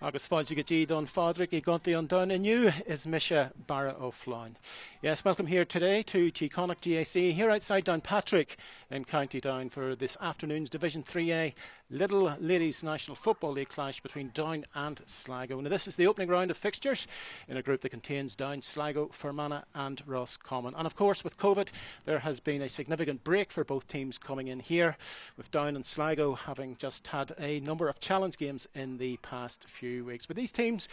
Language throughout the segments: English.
Agus fáilte go dtí don Fádric I gontaí an dún inniu is Misha Barra O'Flynn. Yes, welcome here today to Connacht GAC here outside Downpatrick in County Down for this afternoon's Division 3A Lidl Ladies National Football League clash between Down and Sligo. Now this is the opening round of fixtures in a group that contains Down, Sligo, Fermanagh and Roscommon. And of course with COVID there has been a significant break for both teams coming in here, with Down and Sligo having just had a number of challenge games in the past few weeks. But these teams,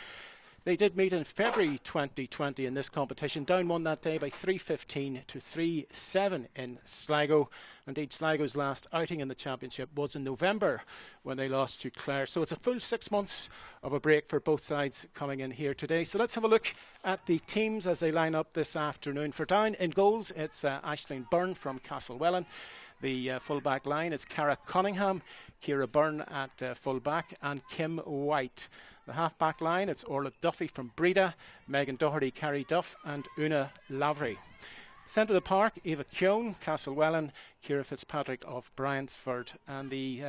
they did meet in February 2020 in this competition. Down won that day by 3-15 to 3-7 in Sligo. Indeed, Sligo's last outing in the championship was in November when they lost to Clare. So it's a full 6 months of a break for both sides coming in here today. So let's have a look at the teams as they line up this afternoon. For Down in goals, it's Aisling Byrne from Castlewellan. The full-back line is Cara Cunningham, Ciara Byrne at full-back and Kim White. The half-back line, it's Orla Duffy from Breda, Megan Doherty, Carrie Duff and Una Lavery. Centre of the park, Eva Keown, Castlewellan, Ciara Fitzpatrick of Bryansford. And the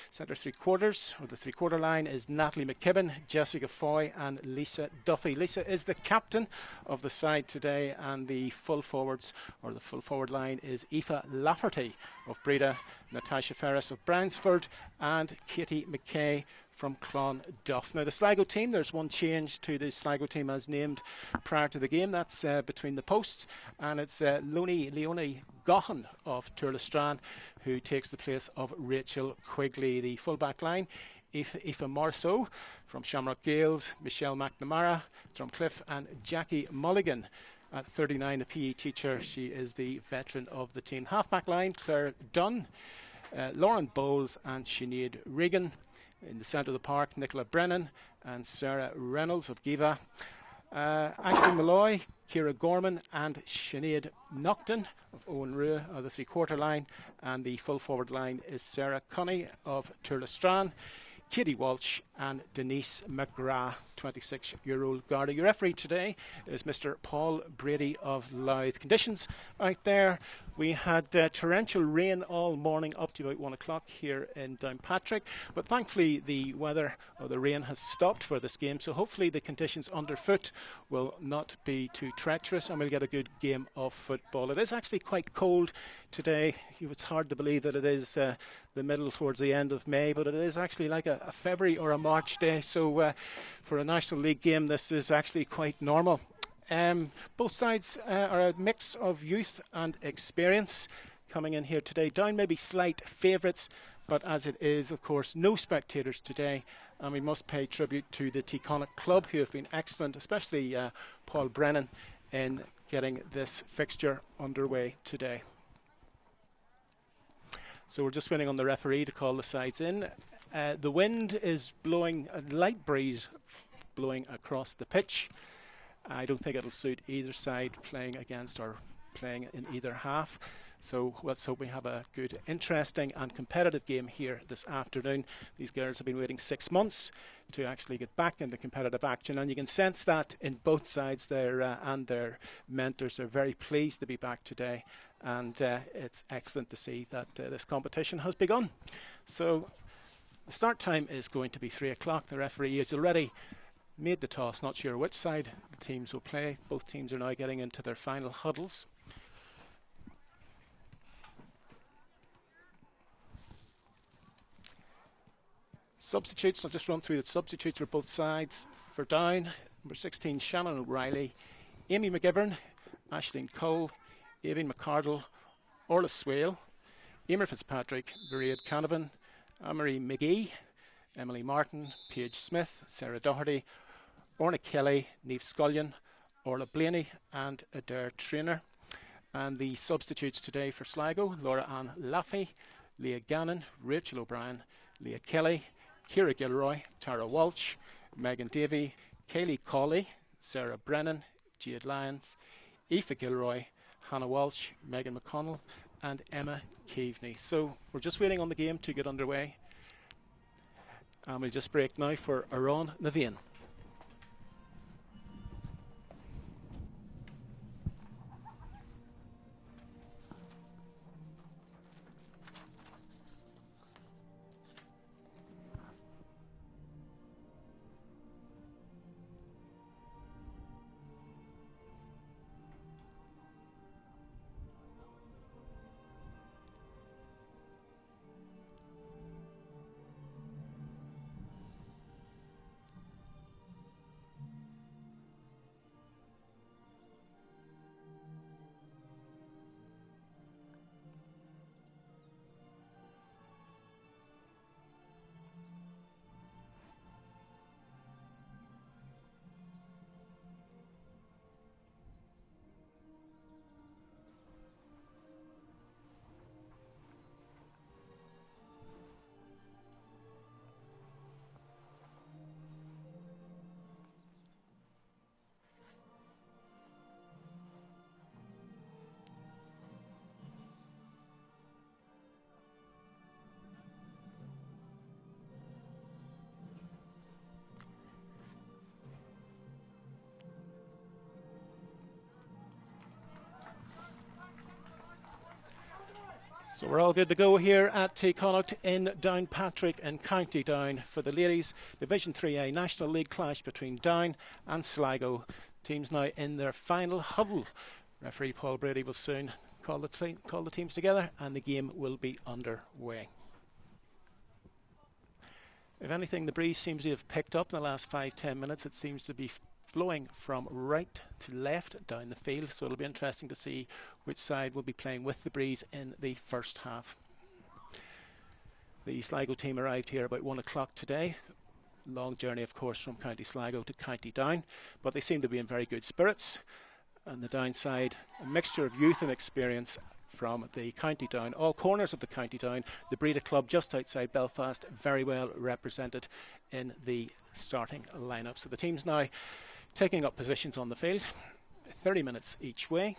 centre three-quarters, or the three-quarter line, is Natalie McKibben, Jessica Foy and Lisa Duffy. Lisa is the captain of the side today, and the full forwards, or the full forward line, is Aoife Lafferty of Breda, Natasha Ferris of Bryansford and Katie McKay from Clonduff. Now the Sligo team, there's one change to the Sligo team as named prior to the game. That's between the posts, and it's Leonie Gahan of Turlestrane who takes the place of Rachel Quigley. The full-back line, Aoife Morrisseau from Shamrock Gales, Michelle McNamara, Drumcliff and Jackie Mulligan. At 39, a PE teacher, she is the veteran of the team. Half-back line, Claire Dunn, Lauren Bowles and Sinead Regan. In the centre of the park, Nicola Brennan and Sarah Reynolds of Giva. Ashley Malloy, Ciara Gorman and Sinead Nocton of Owen Rua are the three-quarter line, and the full forward line is Sarah Cunny of Turlestrane, Katie Walsh and Denise McGrath, 26-year-old Garda. Your referee today is Mr. Paul Brady of Louth. Conditions out there, we had torrential rain all morning up to about 1 o'clock here in Downpatrick, but thankfully the weather or the rain has stopped for this game, so hopefully the conditions underfoot will not be too treacherous and we'll get a good game of football. It is actually quite cold today. It's hard to believe that it is the middle towards the end of May, but it is actually like a February or a March day, so for a National League game this is actually quite normal. Both sides are a mix of youth and experience coming in here today. Down maybe slight favourites, but as it is, of course, no spectators today, and we must pay tribute to the Connacht club who have been excellent, especially Paul Brennan, in getting this fixture underway today. So we're just waiting on the referee to call the sides in. The wind is blowing, a light breeze blowing across the pitch. I don't think it'll suit either side playing against or playing in either half. So let's hope we have a good, interesting and competitive game here this afternoon. These girls have been waiting 6 months to actually get back into competitive action, and you can sense that in both sides there, and their mentors are very pleased to be back today, and it's excellent to see that this competition has begun. So the start time is going to be 3 o'clock. The referee is already made the toss, not sure which side the teams will play. Both teams are now getting into their final huddles. Substitutes, I'll just run through the substitutes for both sides. For Down, number 16, Shannon O'Reilly, Amy McGivern, Aisling Cole, Aoibhinn McCardle, Orla Swale, Emer Fitzpatrick, Mairead Canavan, Anne-Marie McGee, Emily Martin, Paige Smith, Sarah Doherty, Orna Kelly, Niamh Scullion, Orla Blaney and Adair Trainer. And the substitutes today for Sligo, Laura Ann Laffey, Leah Gannon, Rachel O'Brien, Leah Kelly, Ciara Gilroy, Tara Walsh, Megan Davey, Kaylee Cawley, Sarah Brennan, Jade Lyons, Aoife Gilroy, Hannah Walsh, Megan McConnell and Emma Keaveney. So we're just waiting on the game to get underway. And we'll just break now for Aran Naveen. So we're all good to go here at Connacht in Downpatrick and County Down for the ladies Division 3A National League clash between Down and Sligo. Teams now in their final huddle. Referee Paul Brady will soon call the teams together and the game will be underway. If anything, the breeze seems to have picked up in the last 5-10 minutes. It seems to be blowing from right to left down the field, so it'll be interesting to see which side will be playing with the breeze in the first half. The Sligo team arrived here about 1 o'clock today. Long journey, of course, from County Sligo to County Down, but they seem to be in very good spirits. And the downside, a mixture of youth and experience from the County Down, all corners of the County Down. The Breda Club just outside Belfast, very well represented in the starting lineup. So the team's now taking up positions on the field, 30 minutes each way.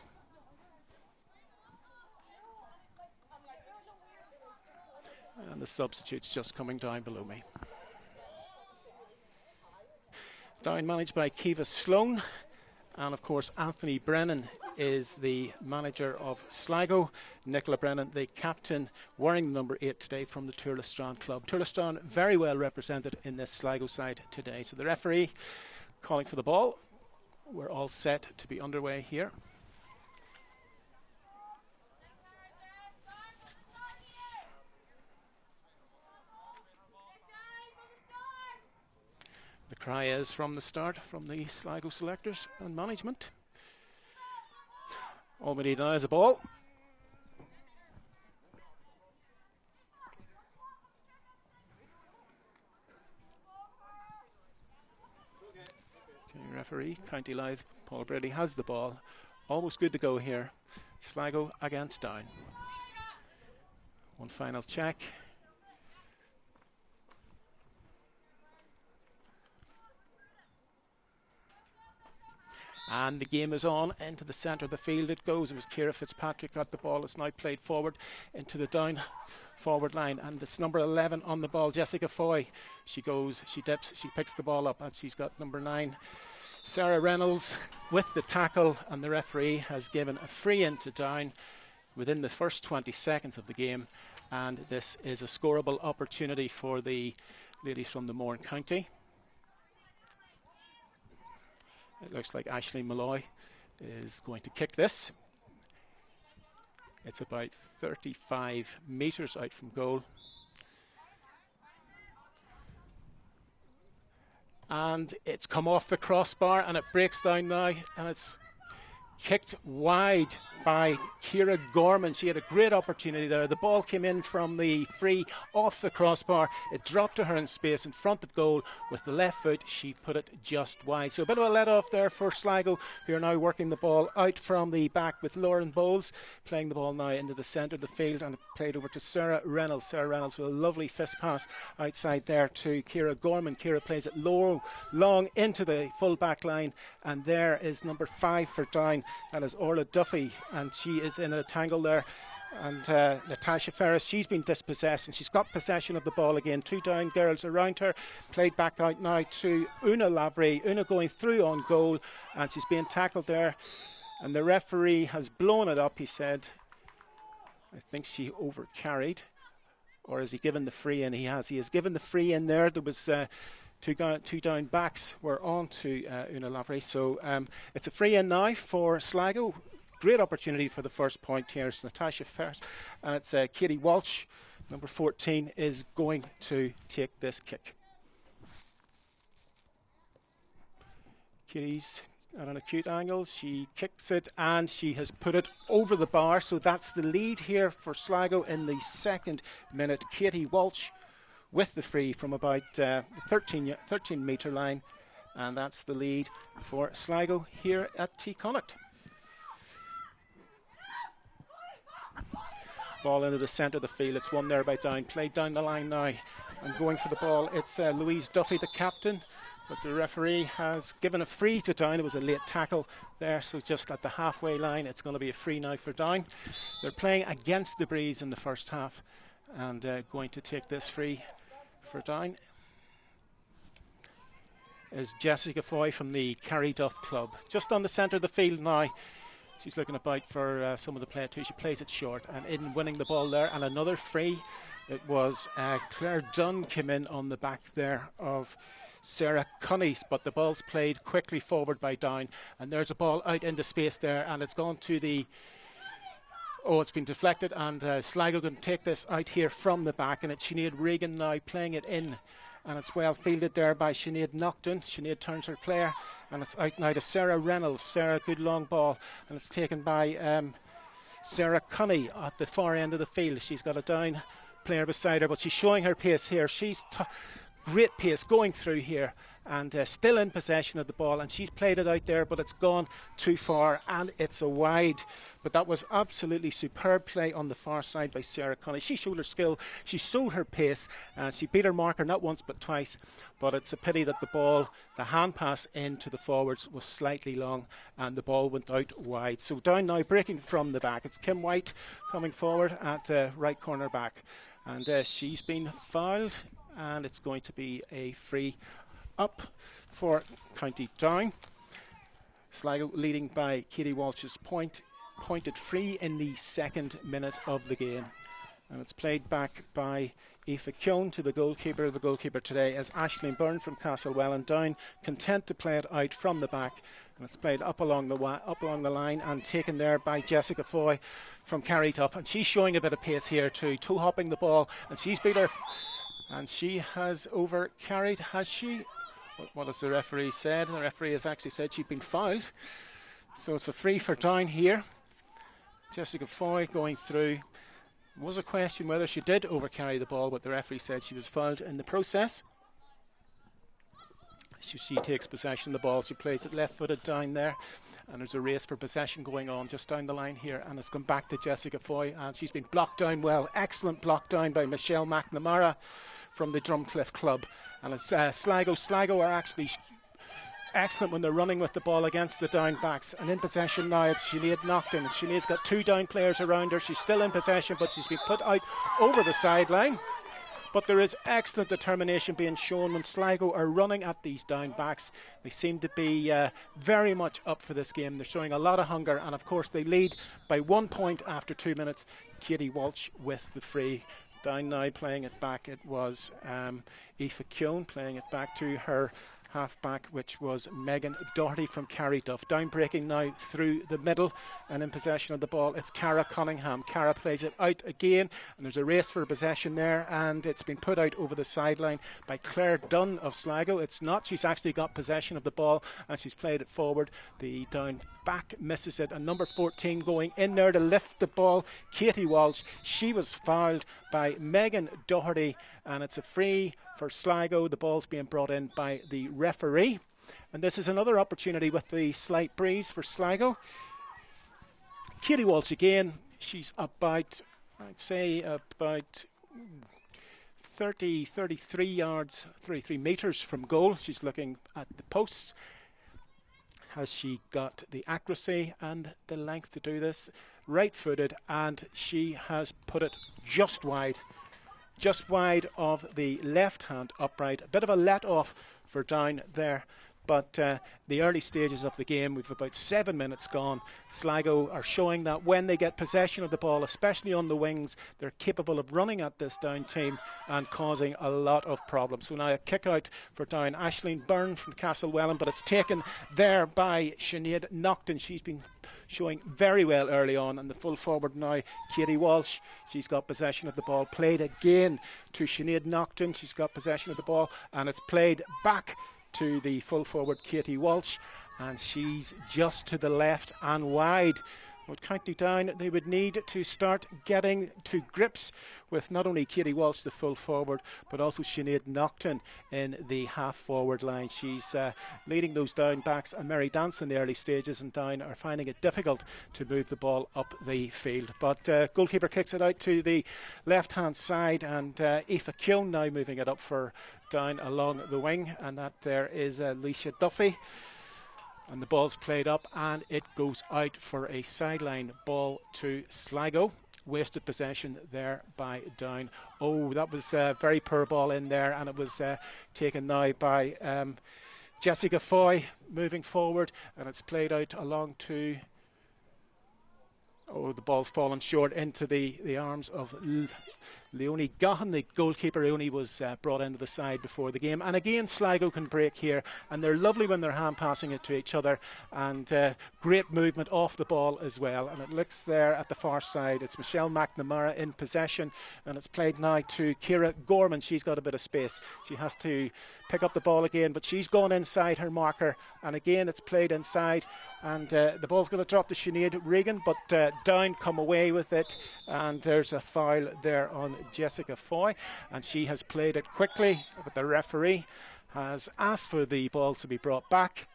And the substitutes just coming down below me. Down managed by Kiva Sloan, and of course Anthony Brennan is the manager of Sligo. Nicola Brennan, the captain, wearing number 8 today from the Tourlestrane club. Tourlestrane very well represented in this Sligo side today. So the referee calling for the ball. We're all set to be underway here. The cry is from the start from the Sligo selectors and management. All we need now is a ball. Okay, referee, County Louth, Paul Brady has the ball. Almost good to go here. Sligo against Down. One final check. And the game is on. Into the centre of the field it goes. It was Ciara Fitzpatrick got the ball. It's now played forward into the Down forward line. And it's number 11 on the ball, Jessica Foy. She goes, she dips, she picks the ball up, and she's got number 9, Sarah Reynolds, with the tackle. And the referee has given a free in to Down within the first 20 seconds of the game. And this is a scoreable opportunity for the ladies from the Mourne County. It looks like Ashley Malloy is going to kick this. It's about 35 metres out from goal. And it's come off the crossbar and it breaks down now, and it's kicked wide by Ciara Gorman. She had a great opportunity there. The ball came in from the free off the crossbar. It dropped to her in space in front of goal. With the left foot, she put it just wide. So a bit of a let-off there for Sligo, who are now working the ball out from the back with Lauren Bowles playing the ball now into the centre of the field, and it played over to Sarah Reynolds. Sarah Reynolds with a lovely fist pass outside there to Ciara Gorman. Ciara plays it low, long into the full back line, and there is number 5 for Down. That is Orla Duffy, and she is in a tangle there. And Natasha Ferris, she's been dispossessed and she's got possession of the ball again. 2 Down girls around her. Played back out now to Una Lavery. Una going through on goal, and she's being tackled there. And the referee has blown it up, he said. I think she overcarried. Or has he given the free in? He has given the free in there. There was two down backs were on to Una Lavery. So it's a free in now for Sligo. Great opportunity for the first point here. It's Natasha Ferris, and it's Katie Walsh, number 14, is going to take this kick. Katie's at an acute angle. She kicks it and she has put it over the bar. So that's the lead here for Sligo in the second minute. Katie Walsh with the free from about 13 metre line, and that's the lead for Sligo here at Connacht. Ball into the centre of the field. It's won there by Down. Played down the line now. And going for the ball, it's Louise Duffy, the captain. But the referee has given a free to Down. It was a late tackle there, so just at the halfway line, it's going to be a free now for Down. They're playing against the breeze in the first half, and going to take this free for Down is Jessica Foy from the Carryduff Club. Just on the centre of the field now. She's looking about for some of the play too. She plays it short and in winning the ball there, and another free. It was Claire Dunn came in on the back there of Sarah Cunnies, but the ball's played quickly forward by Down, and there's a ball out into space there, and it's gone to the it's been deflected, and Sligo can take this out here from the back, and it's Sinead Regan now playing it in, and it's well fielded there by Sinead Nocton. Sinead turns her player, and it's out now to Sarah Reynolds. Sarah, good long ball, and it's taken by Sarah Cunny at the far end of the field. She's got a Down player beside her, but she's showing her pace here. She's great pace going through here, and still in possession of the ball, and she's played it out there, but it's gone too far and it's a wide. But that was absolutely superb play on the far side by Sarah Cunny. She showed her skill, she showed her pace, she beat her marker not once but twice, but it's a pity that the ball, the hand pass into the forwards was slightly long and the ball went out wide. So Down now breaking from the back. It's Kim White coming forward at right corner back, and she's been fouled, and it's going to be a free up for County Down. Sligo leading by Katie Walsh's pointed free in the 2nd minute of the game, and it's played back by Aoife Keown to the goalkeeper. The goalkeeper today is Aisling Byrne from Castlewellan. Down content to play it out from the back, and it's played up along the line and taken there by Jessica Foy from Carrytough, and she's showing a bit of pace here too, toe hopping the ball, and she's beat her, and she has over carried, has she? What has the referee said? The referee has actually said she'd been fouled. So it's a free for Down here. Jessica Foy going through. There was a question whether she did overcarry the ball, but the referee said she was fouled in the process. She takes possession of the ball. She plays it left-footed down there, and there's a race for possession going on just down the line here, and it's gone back to Jessica Foy, and she's been blocked down well. Excellent block down by Michelle McNamara from the Drumcliff Club. And it's Sligo. Sligo are actually excellent when they're running with the ball against the Down backs. And in possession now, it's Sinead Nocton. And Sinead's got 2 Down players around her. She's still in possession, but she's been put out over the sideline. But there is excellent determination being shown when Sligo are running at these Down backs. They seem to be very much up for this game. They're showing a lot of hunger, and of course they lead by 1 point after 2 minutes. Katie Walsh with the free. Down now playing it back. It was Aoife Keown playing it back to her half-back, which was Megan Doherty from Carryduff. Down breaking now through the middle and in possession of the ball. It's Cara Cunningham. Cara plays it out again, and there's a race for possession there, and it's been put out over the sideline by Claire Dunn of Sligo. It's not. She's actually got possession of the ball, and she's played it forward. The Down back misses it, and number 14 going in there to lift the ball, Katie Walsh. She was fouled by Megan Doherty, and it's a free for Sligo. The ball's being brought in by the referee, and this is another opportunity with the slight breeze for Sligo. Katie Walsh again. She's about, I'd say about 33 yards, 33 metres from goal. She's looking at the posts. Has she got the accuracy and the length to do this? Right-footed, and she has put it just wide of the left-hand upright. A bit of a let-off for Down there, but the early stages of the game, we've about 7 minutes gone. Sligo are showing that when they get possession of the ball, especially on the wings, they're capable of running at this Down team and causing a lot of problems. So now a kick out for Down. Aisling Byrne from Castlewellan, but it's taken there by Sinead Nocton. She's been showing very well early on, and the full forward now, Katie Walsh. She's got possession of the ball, played again to Sinead Nocton. She's got possession of the ball, and it's played back to the full forward, Katie Walsh, and she's just to the left and wide. With County Down, they would need to start getting to grips with not only Katie Walsh, the full forward, but also Sinead Nocton in the half-forward line. She's leading those Down backs and Mary Dance in the early stages, and Down are finding it difficult to move the ball up the field. But goalkeeper kicks it out to the left-hand side, and Aoife Keown now moving it up for Down along the wing, and that there is Alicia Duffy. And the ball's played up, and it goes out for a sideline ball to Sligo. Wasted possession there by Down. Oh, that was a very poor ball in there, and it was taken now by Jessica Foy moving forward, and it's played out along to Oh, the ball's fallen short into the arms of Leonie Gahan, the goalkeeper. Leonie was brought into the side before the game. And again, Sligo can break here, and they're lovely when they're hand passing it to each other, and great movement off the ball as well. And it looks there at the far side. It's Michelle McNamara in possession, and it's played now to Ciara Gorman. She's got a bit of space. She has to pick up the ball again, but she's gone inside her marker, and again it's played inside, and the ball's going to drop to Sinead Regan, but Down come away with it, and there's a foul there on Jessica Foy, and she has played it quickly, but the referee has asked for the ball to be brought back,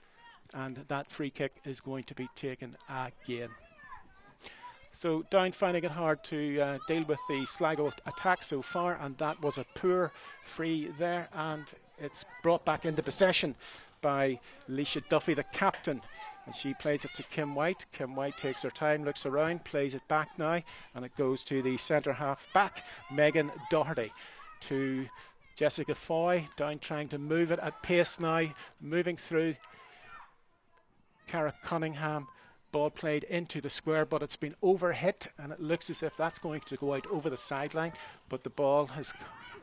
and that free kick is going to be taken again. So Down finding it hard to deal with the Sligo attack so far, and that was a poor free there, and it's brought back into possession by Leisha Duffy, the captain, and she plays it to Kim White. Kim White takes her time, looks around, plays it back now, and it goes to the centre half back, Megan Doherty, to Jessica Foy. Down trying to move it at pace now, moving through. Cara Cunningham, ball played into the square, but it's been overhit, and it looks as if that's going to go out over the sideline, but the ball has...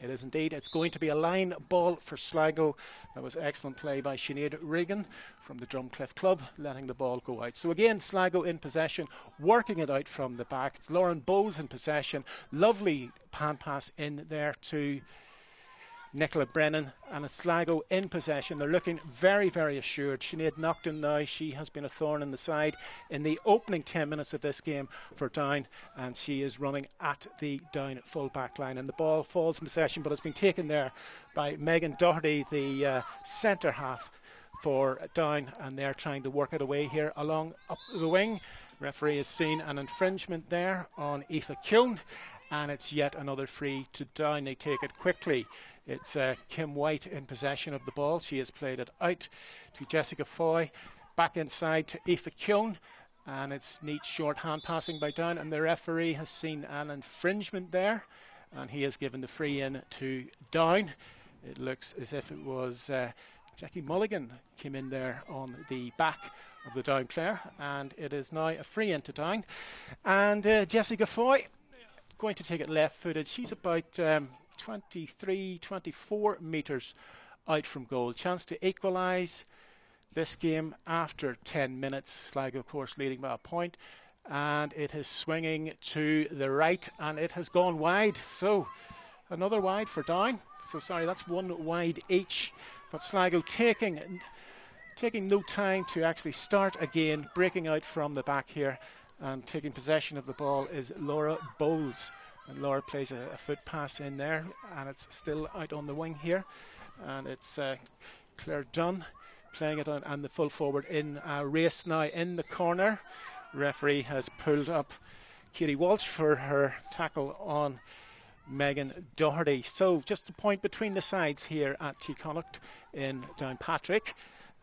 It is indeed. It's going to be a line ball for Sligo. That was excellent play by Sinead Regan from the Drumcliff Club, letting the ball go out. So again, Sligo in possession, working it out from the back. It's Lauren Bowles in possession. Lovely hand pass in there to Nicola Brennan, and a Sligo in possession. They're looking very, very assured. Sinead Nocton now, she has been a thorn in the side in the opening 10 minutes of this game for Down, and she is running at the Down full back line, and the ball falls in possession, but it's been taken there by Megan Doherty, the centre half for Down, and they're trying to work it away here along up the wing. Referee has seen an infringement there on Aoife Keown, and it's yet another free to Down. They take it quickly. It's Kim White in possession of the ball. She has played it out to Jessica Foy, back inside to Aoife Keown, and it's neat short hand passing by Down, and the referee has seen an infringement there, and he has given the free in to Down. It looks as if it was Jackie Mulligan came in there on the back of the Down player, and it is now a free in to Down. And Jessica Foy going to take it left footed. She's about 23, 24 metres out from goal. Chance to equalise this game after 10 minutes. Sligo, of course, leading by a point, and it is swinging to the right, and it has gone wide. So another wide for Down. So sorry, that's one wide each, but Sligo taking no time to actually start again, breaking out from the back here, and taking possession of the ball is Laura Bowles. And Laura plays a foot pass in there, and it's still out on the wing here, and it's Claire Dunn playing it on, and the full forward in a race now in the corner. Referee has pulled up Katie Walsh for her tackle on Megan Doherty. So just a point between the sides here at T Connacht in Downpatrick.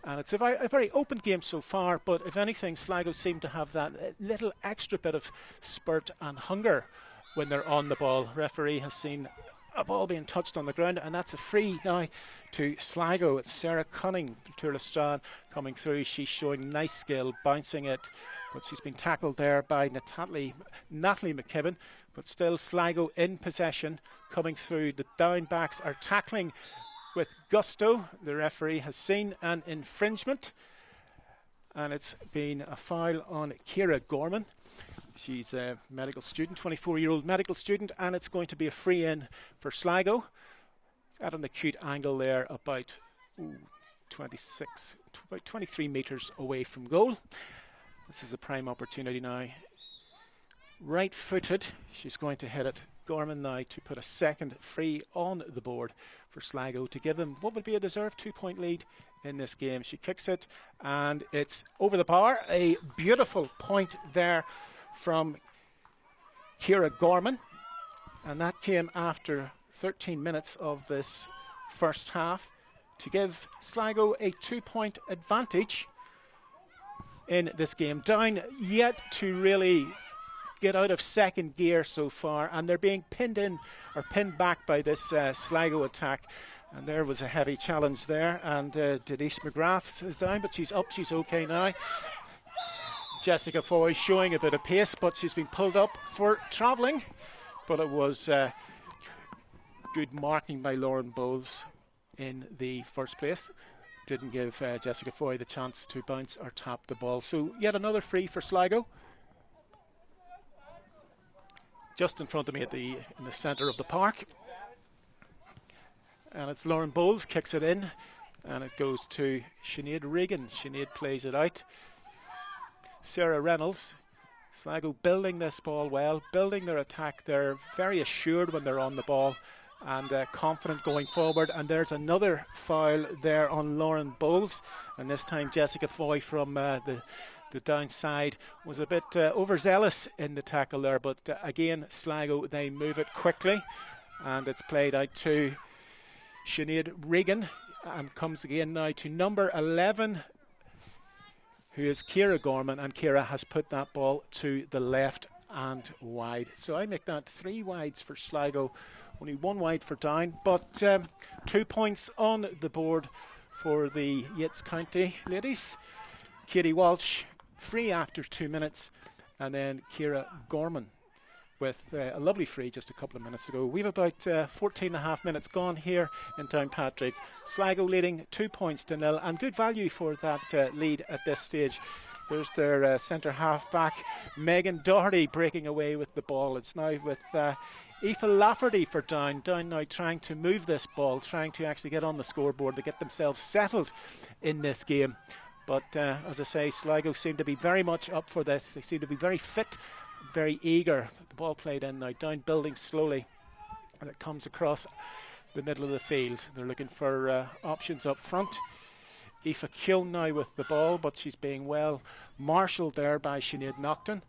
And it's a very open game so far, but if anything, Sligo seem to have that little extra bit of spurt and hunger when they're on the ball. Referee has seen a ball being touched on the ground, and that's a free now to Sligo. It's Sarah Cunning, Turlestrad, coming through. She's showing nice skill, bouncing it, but she's been tackled there by Natalie McKibben. But still Sligo in possession, coming through. The Down backs are tackling with gusto. The referee has seen an infringement, and it's been a foul on Ciara Gorman. She's a medical student, 24-year-old medical student, and it's going to be a free in for Sligo. At an acute angle there, about 23 metres away from goal. This is a prime opportunity now. Right footed, she's going to hit it. Gorman now to put a second free on the board for Sligo to give them what would be a deserved 2-point lead in this game. She kicks it, and it's over the bar. A beautiful point there from Ciara Gorman, and that came after 13 minutes of this first half to give Sligo a 2-point advantage in this game. Down yet to really get out of second gear so far, and they're being pinned back by this Sligo attack. And there was a heavy challenge there, and Denise McGrath is down, but she's up, she's okay now. Jessica Foy showing a bit of pace, but she's been pulled up for travelling. But it was good marking by Lauren Bowles in the first place. Didn't give Jessica Foy the chance to bounce or tap the ball. So yet another free for Sligo. Just in front of me in the centre of the park. And it's Lauren Bowles, kicks it in. And it goes to Sinead Regan. Sinead plays it out. Sarah Reynolds. Sligo building this ball well, building their attack. They're very assured when they're on the ball and confident going forward. And there's another foul there on Lauren Bowles. And this time Jessica Foy from the downside was a bit overzealous in the tackle there. But again, Sligo, they move it quickly. And it's played out to Sinead Regan. And comes again now to number 11, who is Ciara Gorman, and Ciara has put that ball to the left and wide. So I make that 3 wides for Sligo, only 1 wide for Down, but 2 points on the board for the Yates County ladies. Katie Walsh, free after 2 minutes, and then Ciara Gorman with a lovely free just a couple of minutes ago. We've about 14 and a half minutes gone here in Downpatrick. Sligo leading 2 points to 0, and good value for that lead at this stage. There's their centre half back, Megan Doherty, breaking away with the ball. It's now with Aoife Lafferty for Down. Down now trying to move this ball, trying to actually get on the scoreboard to get themselves settled in this game. But as I say, Sligo seem to be very much up for this. They seem to be very fit, very eager. The ball played in now, Down building slowly, and it comes across the middle of the field. They're looking for options up front. Aoife Keown now with the ball, but she's being well marshalled there by Sinead Nocton,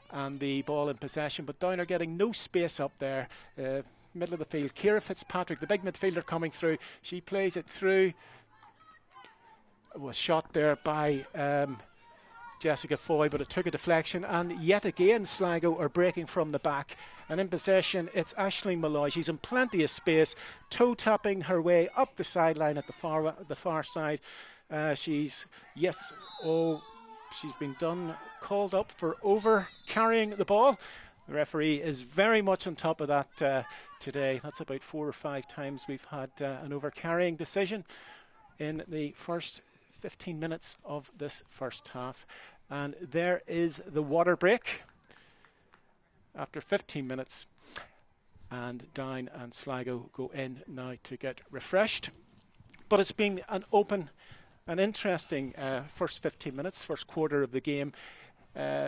and the ball in possession, but Down are getting no space up there. Middle of the field, Ciara Fitzpatrick, the big midfielder, coming through. She plays it through. It was shot there by Jessica Foy, but it took a deflection, and yet again Sligo are breaking from the back, and in possession it's Aisling Malloy. She's in plenty of space, toe tapping her way up the sideline at the far side. She's been called up for over carrying the ball. The referee is very much on top of that today. That's about 4 or 5 times we've had an over carrying decision in the first 15 minutes of this first half. And there is the water break after 15 minutes, and Down and Sligo go in now to get refreshed. But it's been an open and interesting first 15 minutes, first quarter of the game.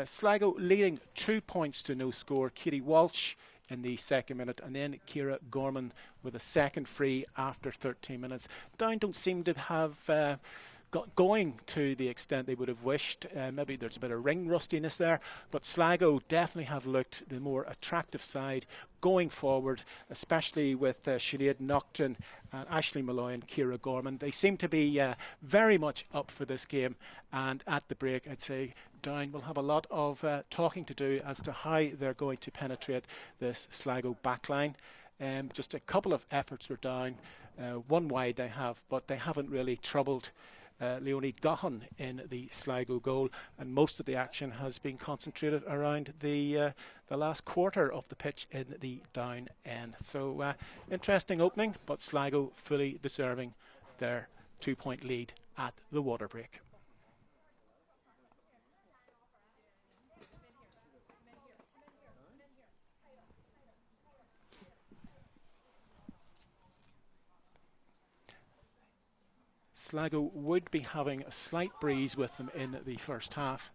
Sligo leading 2 points to no score. Katie Walsh in the second minute, and then Ciara Gorman with a second free after 13 minutes. Down don't seem to have got going to the extent they would have wished. Maybe there's a bit of ring rustiness there, but Sligo definitely have looked the more attractive side going forward, especially with Sinead Nocton and Aisling Malloy and Ciara Gorman. They seem to be very much up for this game, and at the break I'd say Down will have a lot of talking to do as to how they're going to penetrate this Sligo backline. Just a couple of efforts were Down, 1 wide they have, but they haven't really troubled Leonie Gahan in the Sligo goal, and most of the action has been concentrated around the last quarter of the pitch in the Down end. So interesting opening, but Sligo fully deserving their 2-point lead at the water break. Sligo would be having a slight breeze with them in the first half,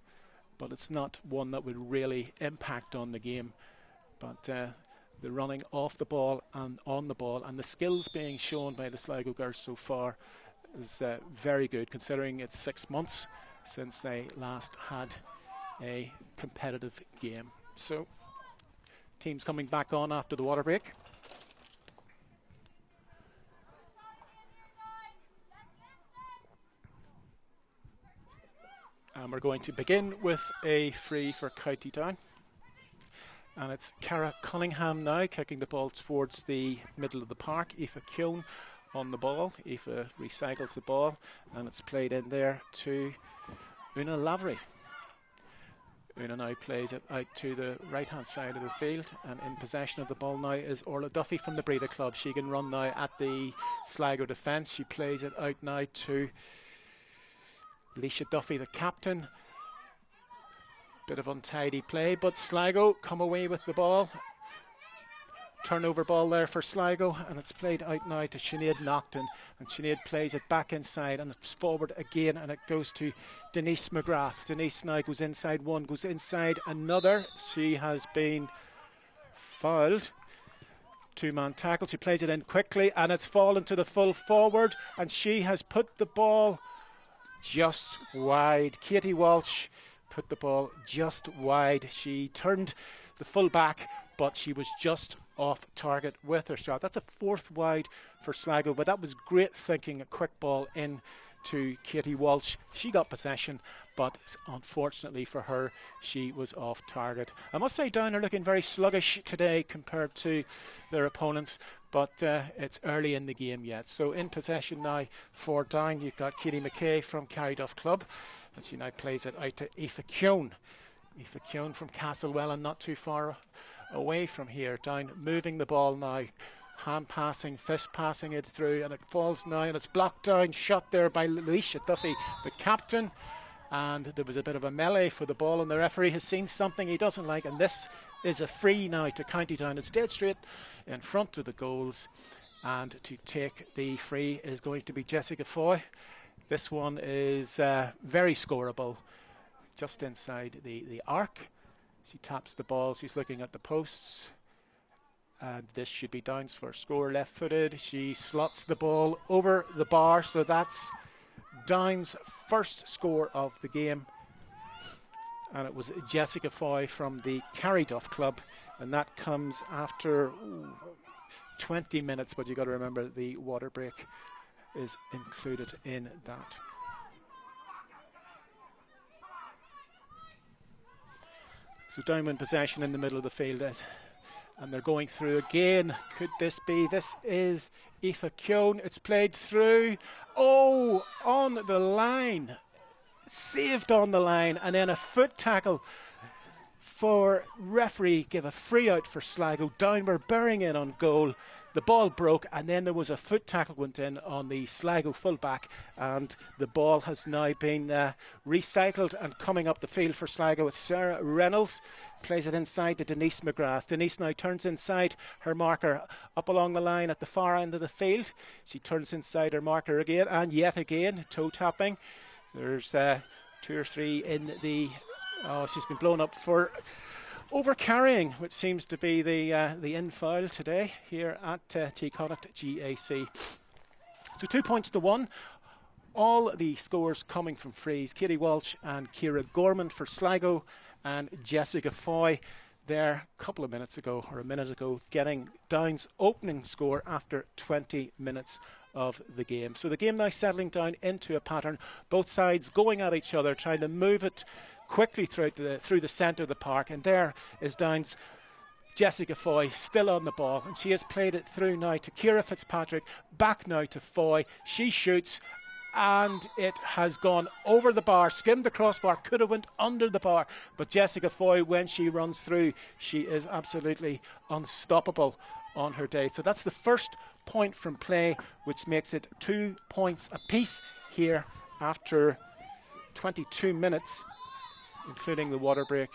but it's not one that would really impact on the game. But the running off the ball and on the ball, and the skills being shown by the Sligo girls so far is very good, considering it's 6 months since they last had a competitive game. So teams coming back on after the water break. And we're going to begin with a free for County Down. And it's Cara Cunningham now kicking the ball towards the middle of the park. Aoife Keown on the ball. Aoife recycles the ball, and it's played in there to Una Lavery. Una now plays it out to the right-hand side of the field, and in possession of the ball now is Orla Duffy from the Breda Club. She can run now at the Sligo defence. She plays it out now to Leisha Duffy, the captain. Bit of untidy play, but Sligo come away with the ball. Turnover ball there for Sligo, and it's played out now to Sinead Naughton, and Sinead plays it back inside, and it's forward again, and it goes to Denise McGrath. Denise now goes inside one, goes inside another. She has been fouled. Two-man tackle. She plays it in quickly, and it's fallen to the full forward, and she has put the ball just wide. Katie Walsh put the ball just wide. She turned the full back, but she was just off target with her shot. That's a fourth wide for Sligo, but that was great thinking, a quick ball in to Katie Walsh. She got possession, but unfortunately for her, she was off target. I must say Down are looking very sluggish today compared to their opponents, but it's early in the game yet. So in possession now for Down, you've got Katie McKay from Carryduff Club, and she now plays it out to Aoife Keown. Aoife Keown from Castlewellan, not too far away from here. Down moving the ball now, hand passing, fist passing it through, and it falls now, and it's blocked down, shot there by Leisha Duffy, the captain, and there was a bit of a melee for the ball, and the referee has seen something he doesn't like, and this is a free now to County Down. It's dead straight in front of the goals, and to take the free is going to be Jessica Foy. This one is very scoreable, just inside the arc. She taps the ball, she's looking at the posts, and this should be Downs for score, left-footed. She slots the ball over the bar, so that's Downs' first score of the game, and it was Jessica Foy from the Carryduff Club, and that comes after 20 minutes, but you got to remember the water break is included in that. So Down win possession in the middle of the field, and they're going through again. Could this be? This is Aoife Keown. It's played through. Oh, on the line. Saved on the line, and then a foot tackle for referee. Give a free out for Sligo. Down were bearing in on goal. The ball broke, and then there was a foot tackle went in on the Sligo fullback, and the ball has now been recycled, and coming up the field for Sligo is Sarah Reynolds. Plays it inside to Denise McGrath. Denise now turns inside her marker up along the line at the far end of the field. She turns inside her marker again, and yet again toe tapping. There's 2 or 3 in the... Oh, she's been blown up for over-carrying, which seems to be the in-foul today here at T Connacht GAC. So 2 points to 1. All the scores coming from frees. Katie Walsh and Ciara Gorman for Sligo, and Jessica Foy there a couple of minutes ago, or a minute ago, getting Down's opening score after 20 minutes of the game. So the game now settling down into a pattern, both sides going at each other, trying to move it quickly through the centre of the park, and there is Down's Jessica Foy still on the ball, and she has played it through now to Ciara Fitzpatrick, back now to Foy. She shoots, and it has gone over the bar, skimmed the crossbar, could have went under the bar, but Jessica Foy, when she runs through, she is absolutely unstoppable on her day. So that's the first point from play, which makes it 2 points apiece here after 22 minutes, including the water break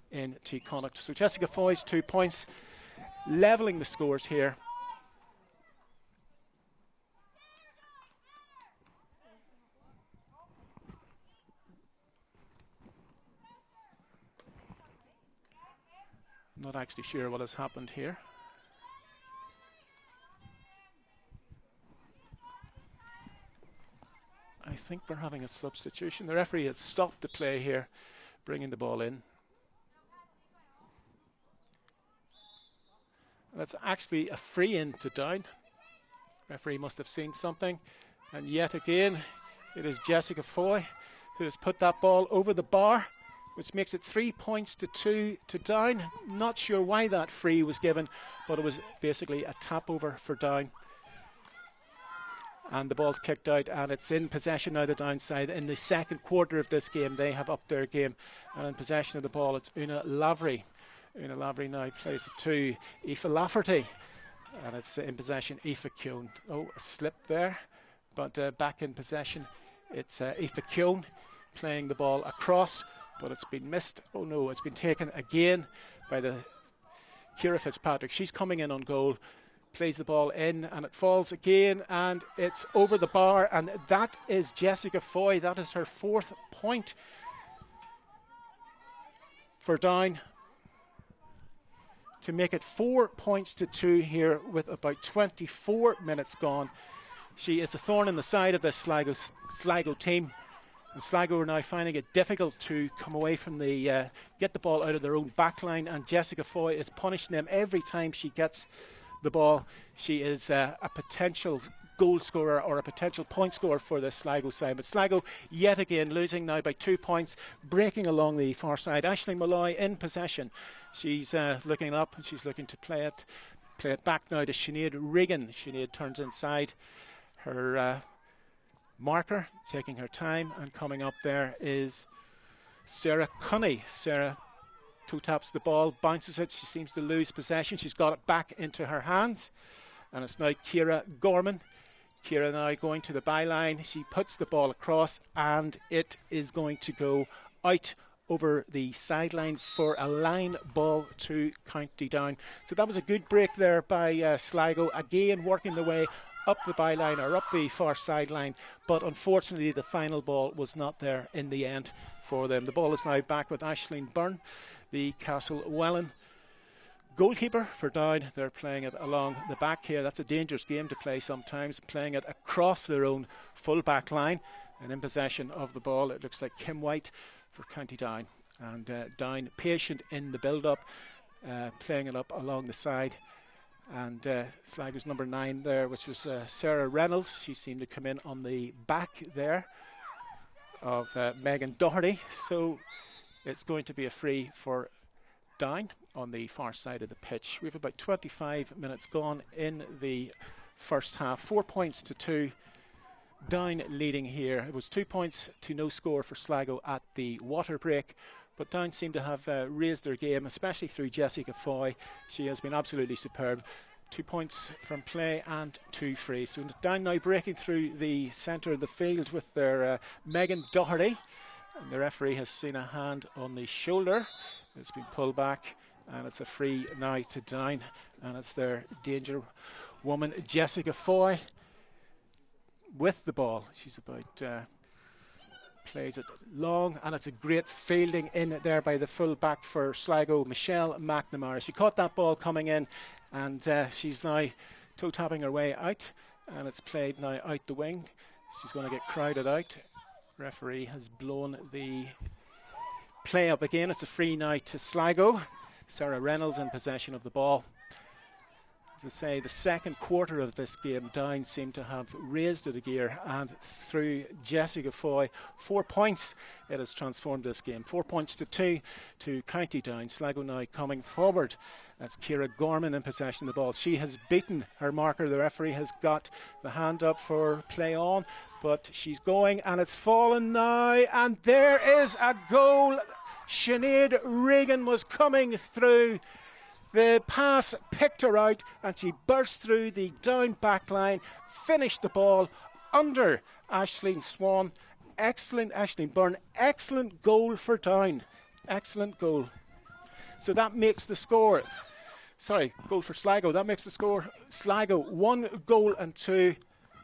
in T Connacht. So Jessica Foy's 2 points, levelling the scores here. I'm not actually sure what has happened here. I think we're having a substitution. The referee has stopped the play here, bringing the ball in. That's actually a free in to Down. Referee must have seen something. And yet again, it is Jessica Foy who has put that ball over the bar, which makes it 3 points to 2 to Down. Not sure why that free was given, but it was basically a tap over for Down. and the ball's kicked out, and it's in possession now, the downside. In the second quarter of this game, they have upped their game, and in possession of the ball, it's Una Lavery. Una Lavery now plays it to Aoife Lafferty, and it's in possession, Aoife Keown. Oh, a slip there, but back in possession, it's Aoife Keown playing the ball across, but it's been missed. Oh no, it's been taken again by the Ciara Fitzpatrick. She's coming in on goal, plays the ball in, and it falls again, and it's over the bar, and that is Jessica Foy. That is her 4th point for Down, to make it 4 points to 2 here with about 24 minutes gone. She is a thorn in the side of this Sligo team, and Sligo are now finding it difficult to come away from the get the ball out of their own back line, and Jessica Foy is punishing them every time she gets the ball. She is a potential goal scorer or a potential point scorer for this Sligo side. But Sligo yet again losing now by 2 points, breaking along the far side. Aisling Molloy in possession. She's looking up and she's looking to play it back now to Sinead Regan. Sinead turns inside. Her marker taking her time, and coming up there is Sarah Cunney. Sarah toe taps the ball, bounces it. She seems to lose possession. She's got it back into her hands, and it's now Ciara Gorman. Ciara now going to the byline. She puts the ball across, and it is going to go out over the sideline for a line ball to County Down. So that was a good break there by Sligo, again working the way up the byline or up the far sideline, but unfortunately the final ball was not there in the end for them. The ball is now back with Aisling Byrne, the Castlewellan goalkeeper for Down. They're playing it along the back here. That's a dangerous game to play sometimes, playing it across their own full back line, and in possession of the ball it looks like Kim White for County Down, and Down patient in the build-up, playing it up along the side. And Sligo's number 9 there, which was Sarah Reynolds. She seemed to come in on the back there of Megan Doherty. So it's going to be a free for Down on the far side of the pitch. We have about 25 minutes gone in the first half. 4 points to 2. Down leading here. It was 2 points to no score for Sligo at the water break. But Down seem to have raised their game, especially through Jessica Foy. She has been absolutely superb. 2 points from play and 2 free. So Down now breaking through the centre of the field with their Megan Doherty. And the referee has seen a hand on the shoulder. It's been pulled back, and it's a free now to Down. And it's their danger woman, Jessica Foy, with the ball. She's about... plays it long, and it's a great fielding in there by the full back for Sligo, Michelle McNamara. She caught that ball coming in, and she's now toe tapping her way out, and it's played now out the wing. She's going to get crowded out. Referee has blown the play up again. It's a free now to Sligo. Sarah Reynolds in possession of the ball. As I say, the second quarter of this game, Down seemed to have raised it a gear, and through Jessica Foy, 4 points, it has transformed this game. 4 points to 2 to County Down. Sligo now coming forward. That's Ciara Gorman in possession of the ball. She has beaten her marker. The referee has got the hand up for play on, but she's going, and it's fallen now, and there is a goal. Sinead Regan was coming through. The pass picked her out, and she burst through the Down back line, finished the ball under Aisling Swan. Excellent, Aisling Byrne. Excellent goal for Down. Excellent goal. So that makes the score. Sorry, goal for Sligo. That makes the score Sligo 1 goal and 2,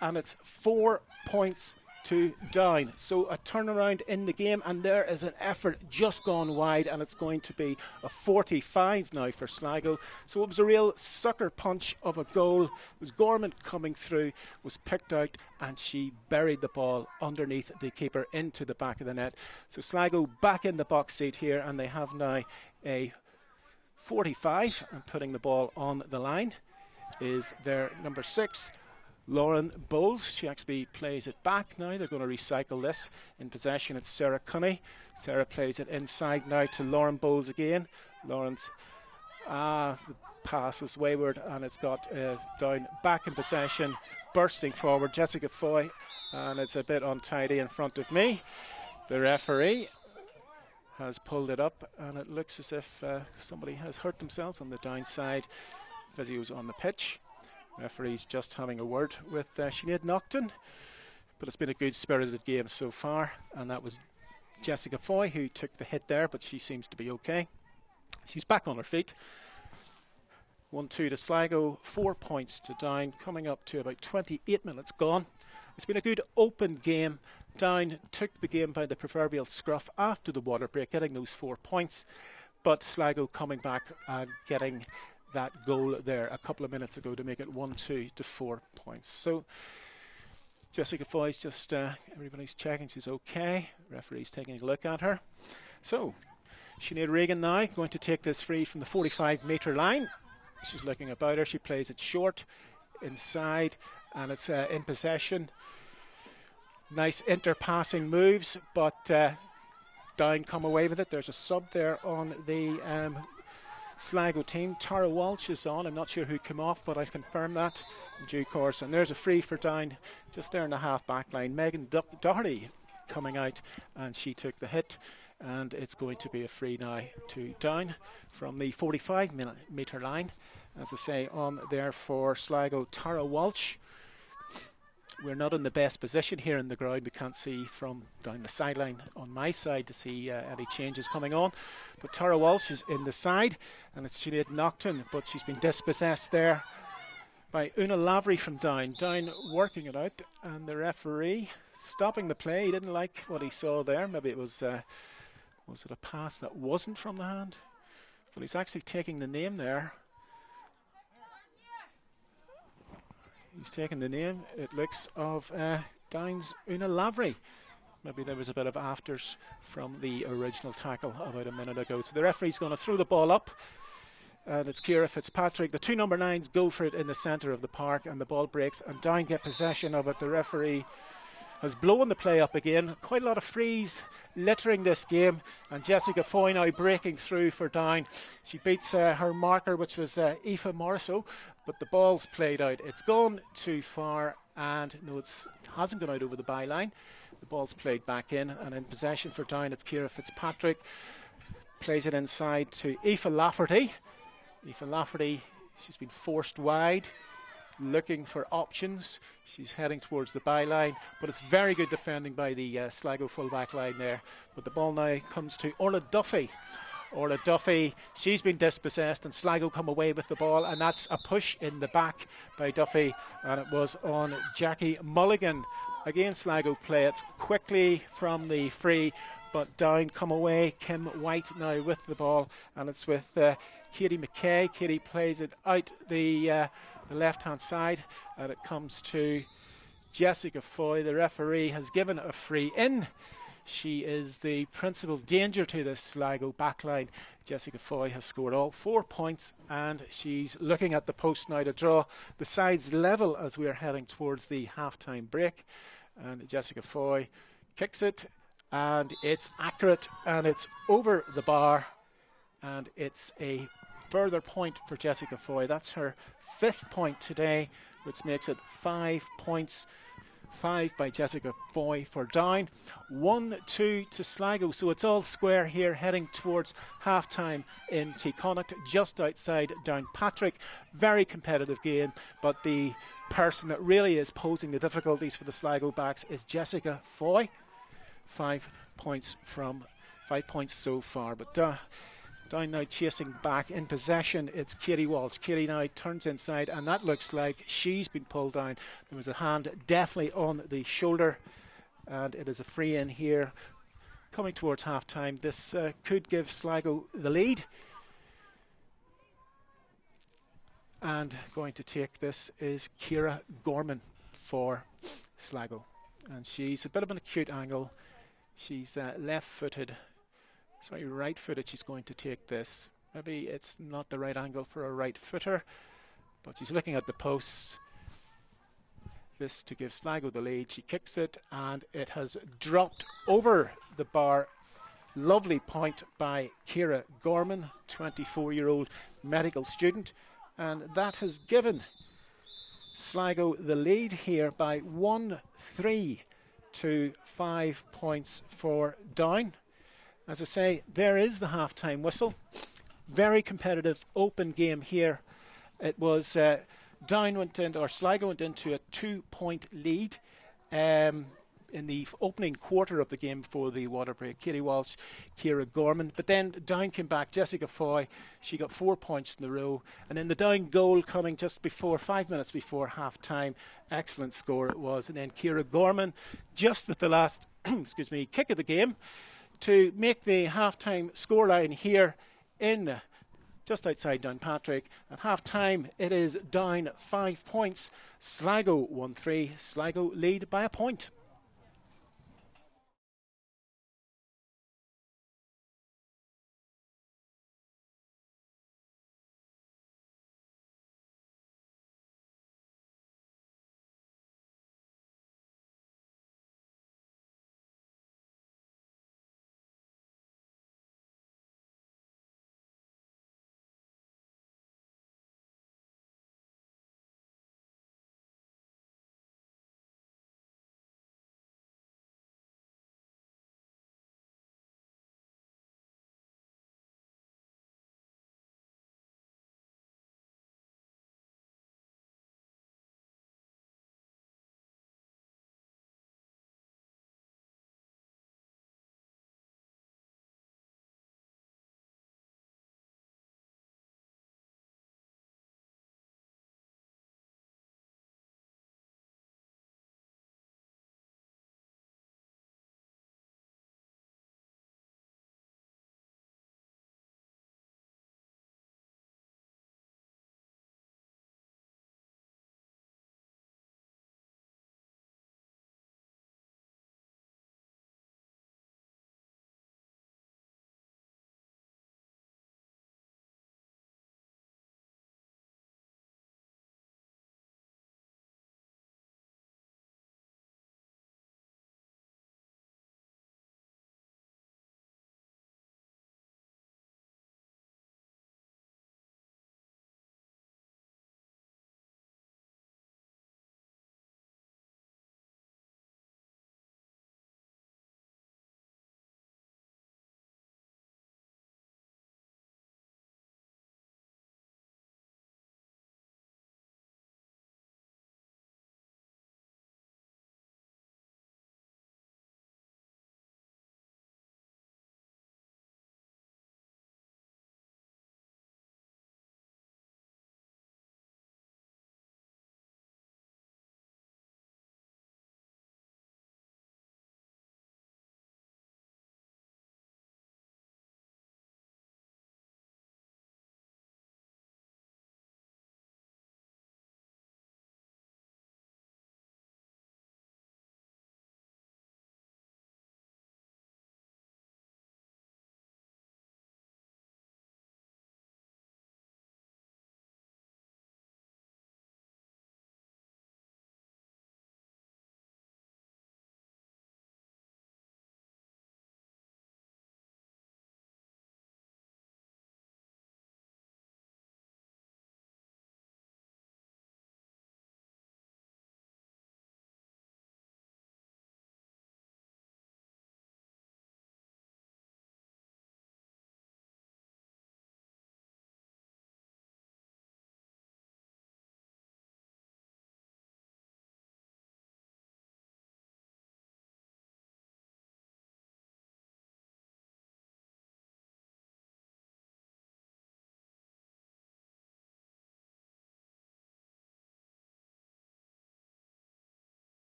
and it's 4 points to Down. So a turnaround in the game, and there is an effort just gone wide, and it's going to be a 45 now for Sligo. So it was a real sucker punch of a goal. It was Gorman coming through, was picked out, and she buried the ball underneath the keeper into the back of the net. So Sligo back in the box seat here, and they have now a 45, and putting the ball on the line is their number 6, Lauren Bowles. She actually plays it back now. They're going to recycle this. In possession, it's Sarah Cunney. Sarah plays it inside now to Lauren Bowles again. Lauren's the pass is wayward, and it's got Down back in possession, bursting forward, Jessica Foy, and it's a bit untidy in front of me. The referee has pulled it up, and it looks as if somebody has hurt themselves on the downside. Physio's on the pitch. Referee's just having a word with Sinead Nocton, but it's been a good spirited game so far, and that was Jessica Foy who took the hit there, but she seems to be okay. She's back on her feet. 1-2 to Sligo, 4 points to Down, coming up to about 28 minutes gone. It's been a good open game. Down took the game by the proverbial scruff after the water break, getting those 4 points, but Sligo coming back and getting that goal there a couple of minutes ago to make it 1-2 to 4 points. So Jessica Foy's just, everybody's checking she's okay. Referee's taking a look at her. So Sinead Regan now going to take this free from the 45-metre line. She's looking about her. She plays it short inside, and it's in possession. Nice inter-passing moves, but Down come away with it. There's a sub there on the Sligo team. Tara Walsh is on. I'm not sure who came off, but I'll confirm that in due course. And there's a free for Down just there in the half-back line. Megan Doherty coming out, and she took the hit. And it's going to be a free now to Down from the 45-metre line. As I say, on there for Sligo, Tara Walsh. We're not in the best position here in the ground. We can't see from down the sideline on my side to see any changes coming on. But Tara Walsh is in the side, and it's Sinead Nocton, but she's been dispossessed there by Una Lavery from Down. Down working it out, and the referee stopping the play. He didn't like what he saw there. Maybe it was it a pass that wasn't from the hand? But he's actually taking the name there. He's taken the name, it looks, of Down's Una Lavery. Maybe there was a bit of afters from the original tackle about a minute ago. So the referee's going to throw the ball up, and it's Ciara Fitzpatrick. The two number 9s go for it in the centre of the park, and the ball breaks, and Down get possession of it. The referee has blown the play up again. Quite a lot of frees littering this game, and Jessica Foy now breaking through for Down. She beats her marker, which was Aoife Morrisseau, but the ball's played out. It's gone too far, and no, it hasn't gone out over the byline. The ball's played back in, and in possession for Down, it's Ciara Fitzpatrick. Plays it inside to Aoife Lafferty. Aoife Lafferty, she's been forced wide, looking for options. She's heading towards the byline, but it's very good defending by the Sligo full-back line there. But the ball now comes to Orla Duffy. Orla Duffy, she's been dispossessed, and Sligo come away with the ball, and that's a push in the back by Duffy, and it was on Jackie Mulligan. Again, Sligo play it quickly from the free, but Down come away. Kim White now with the ball, and it's with Katie McKay. Katie plays it out the left-hand side, and it comes to Jessica Foy. The referee has given a free in. She is the principal danger to this Sligo backline. Jessica Foy has scored all 4 points, and she's looking at the post now to draw the sides level as we are heading towards the half-time break. And Jessica Foy kicks it, and it's accurate, and it's over the bar, and it's a further point for Jessica Foy. That's her 5th point today, which makes it 5 points. 5 by Jessica Foy for Down. 1-2 to Sligo, so it's all square here, heading towards half-time in Connacht, just outside Downpatrick. Very competitive game, but the person that really is posing the difficulties for the Sligo backs is Jessica Foy. 5 points so far, but Down now chasing back in possession. It's Katie Walsh. Katie now turns inside, and that looks like she's been pulled down. There was a hand definitely on the shoulder, and it is a free in here. Coming towards half time, this could give Sligo the lead. And going to take this is Ciara Gorman for Sligo. And she's a bit of an acute angle. She's left-footed. Sorry, right-footed. She's going to take this. Maybe it's not the right angle for a right footer, but she's looking at the posts. This to give Sligo the lead. She kicks it, and it has dropped over the bar. Lovely point by Ciara Gorman, 24-year-old medical student. and that has given Sligo the lead here by 1-3 to 5 points for Down. As I say, there is the half-time whistle. Very competitive, open game here. It was Sligo went into a 2-point lead in the opening quarter of the game before the water break. Katie Walsh, Ciara Gorman. But then Down came back. Jessica Foy, she got 4 points in a row. And then the Down goal coming just before, 5 minutes before half time. Excellent score it was. And then Ciara Gorman, just with the last kick of the game, to make the half time scoreline here in just outside Downpatrick. At half time, it is Down 5 points. Sligo 1-3. Sligo lead by a point.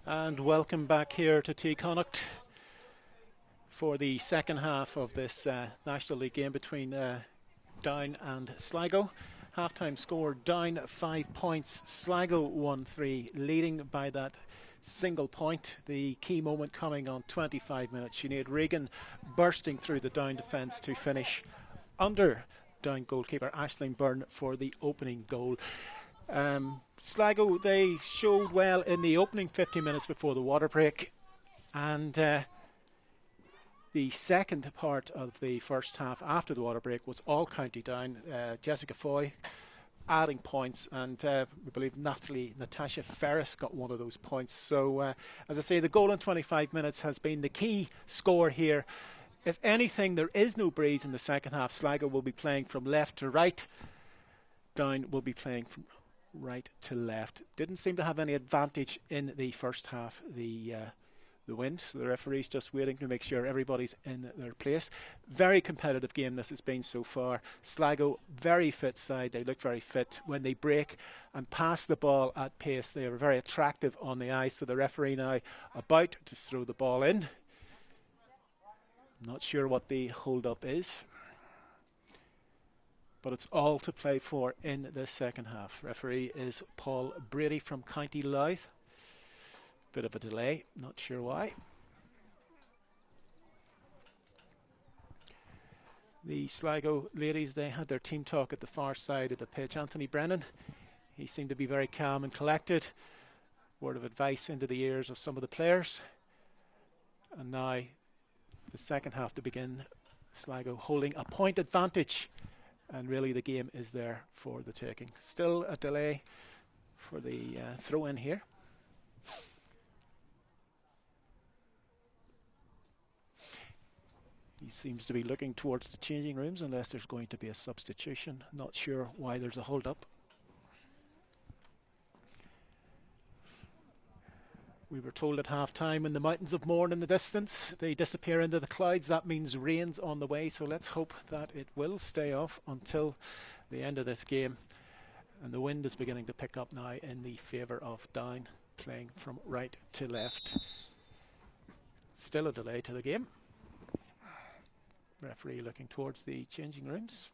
And welcome back here to T Connacht for the second half of this National League game between Down and Sligo. Half-time score, Down 5 points, Sligo 1-3, leading by that single point. The key moment coming on 25 minutes. Sinead Regan bursting through the Down defence to finish under Down goalkeeper Aisling Byrne for the opening goal. Sligo, they showed well in the opening 50 minutes before the water break, and the second part of the first half after the water break was all County Down. Jessica Foy adding points, and we believe Natasha Ferris got one of those points. So as I say, the goal in 25 minutes has been the key score here. If anything, there is no breeze in the second half. Sligo will be playing from left to right. Down will be playing from right to left. Didn't seem to have any advantage in the first half, the wind, so the referee's just waiting to make sure everybody's in their place. Very competitive game this has been so far. Sligo, very fit side. They look very fit when they break and pass the ball at pace. They are very attractive on the ice, so the referee now about to throw the ball in. Not sure what the hold up is, but it's all to play for in the second half. Referee is Paul Brady from County Louth. Bit of a delay, not sure why. The Sligo ladies, they had their team talk at the far side of the pitch. Anthony Brennan, he seemed to be very calm and collected. Word of advice into the ears of some of the players. And now the second half to begin. Sligo holding a point advantage. And really the game is there for the taking. Still a delay for the throw in here. He seems to be looking towards the changing rooms unless there's going to be a substitution. Not sure why there's a hold up. We were told at half-time, in the mountains of Mourne in the distance, they disappear into the clouds. That means rain's on the way, so let's hope that it will stay off until the end of this game. And the wind is beginning to pick up now in the favour of Down, playing from right to left. Still a delay to the game. Referee looking towards the changing rooms.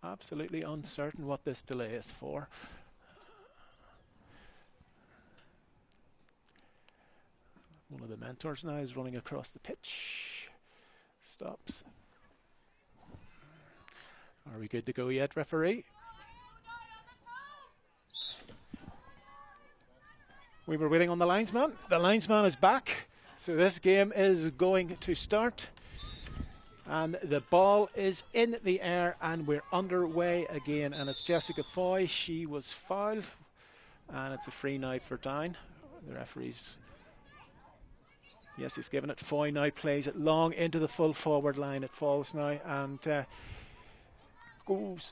Absolutely uncertain what this delay is for. One of the mentors now is running across the pitch. Stops. Are we good to go yet, referee? We were waiting on the linesman. The linesman is back. So this game is going to start. And the ball is in the air and we're underway again. And it's Jessica Foy. She was fouled. And it's a free now for Down. The referee's... Yes, he's given it. Foy now plays it long into the full forward line. It falls now and goes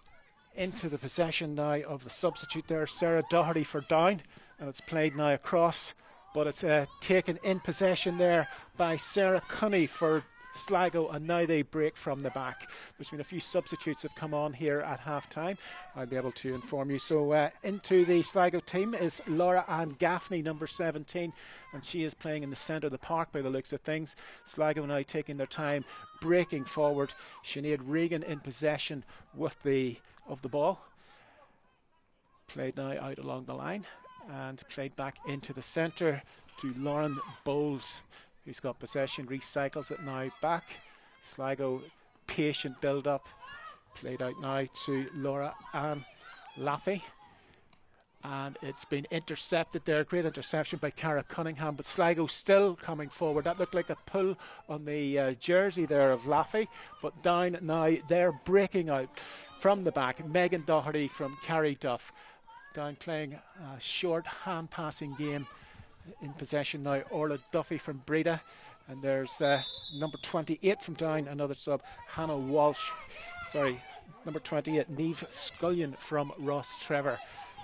into the possession now of the substitute there, Sarah Doherty for Down. And it's played now across, but it's taken in possession there by Sarah Cunny for Sligo, and now they break from the back. There's been a few substitutes have come on here at half-time. I'll be able to inform you. So into the Sligo team is Laura Ann Gaffney, number 17, and she is playing in the centre of the park by the looks of things. Sligo now taking their time, breaking forward. Sinead Regan in possession with the ball. Played now out along the line and played back into the centre to Lauren Bowles, who's got possession, recycles it now back. Sligo, patient build-up. Played out now to Laura Ann Laffey. And it's been intercepted there. Great interception by Cara Cunningham, but Sligo still coming forward. That looked like a pull on the jersey there of Laffey. But Down now, they're breaking out from the back. Megan Doherty from Carrie Duff. Down playing a short hand-passing game. In possession now, Orla Duffy from Breda, and there's number 28 from Down, another sub, Hannah Walsh. Sorry, number 28, Neve Scullion from Ross Trevor.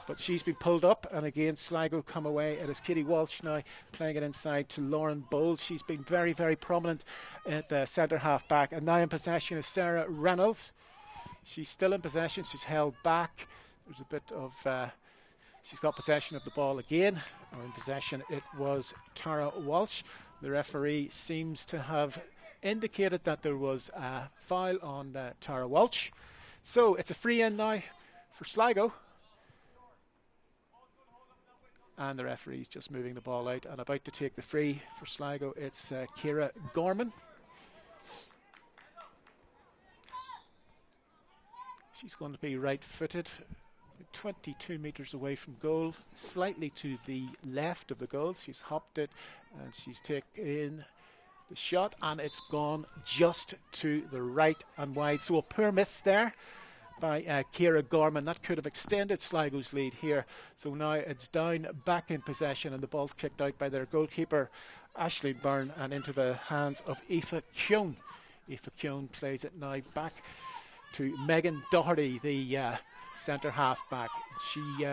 But she's been pulled up, and again Sligo come away. It is Katie Walsh now playing it inside to Lauren Bowles. She's been very, very prominent at the centre half back, and now in possession is Sarah Reynolds. She's still in possession. She's held back. There's a bit of She's got possession of the ball again, or in possession it was Tara Walsh. The referee seems to have indicated that there was a foul on Tara Walsh. So it's a free in now for Sligo. And the referee's just moving the ball out and about to take the free for Sligo. It's Ciara Gorman. She's going to be right-footed, 22 metres away from goal, slightly to the left of the goal. She's hopped it and she's taken the shot, and it's gone just to the right and wide. So a poor miss there by Ciara Gorman. That could have extended Sligo's lead here. So now it's Down back in possession, and the ball's kicked out by their goalkeeper, Aisling Byrne, and into the hands of Aoife Keown. Aoife Keown plays it now back to Megan Doherty, the centre half back. She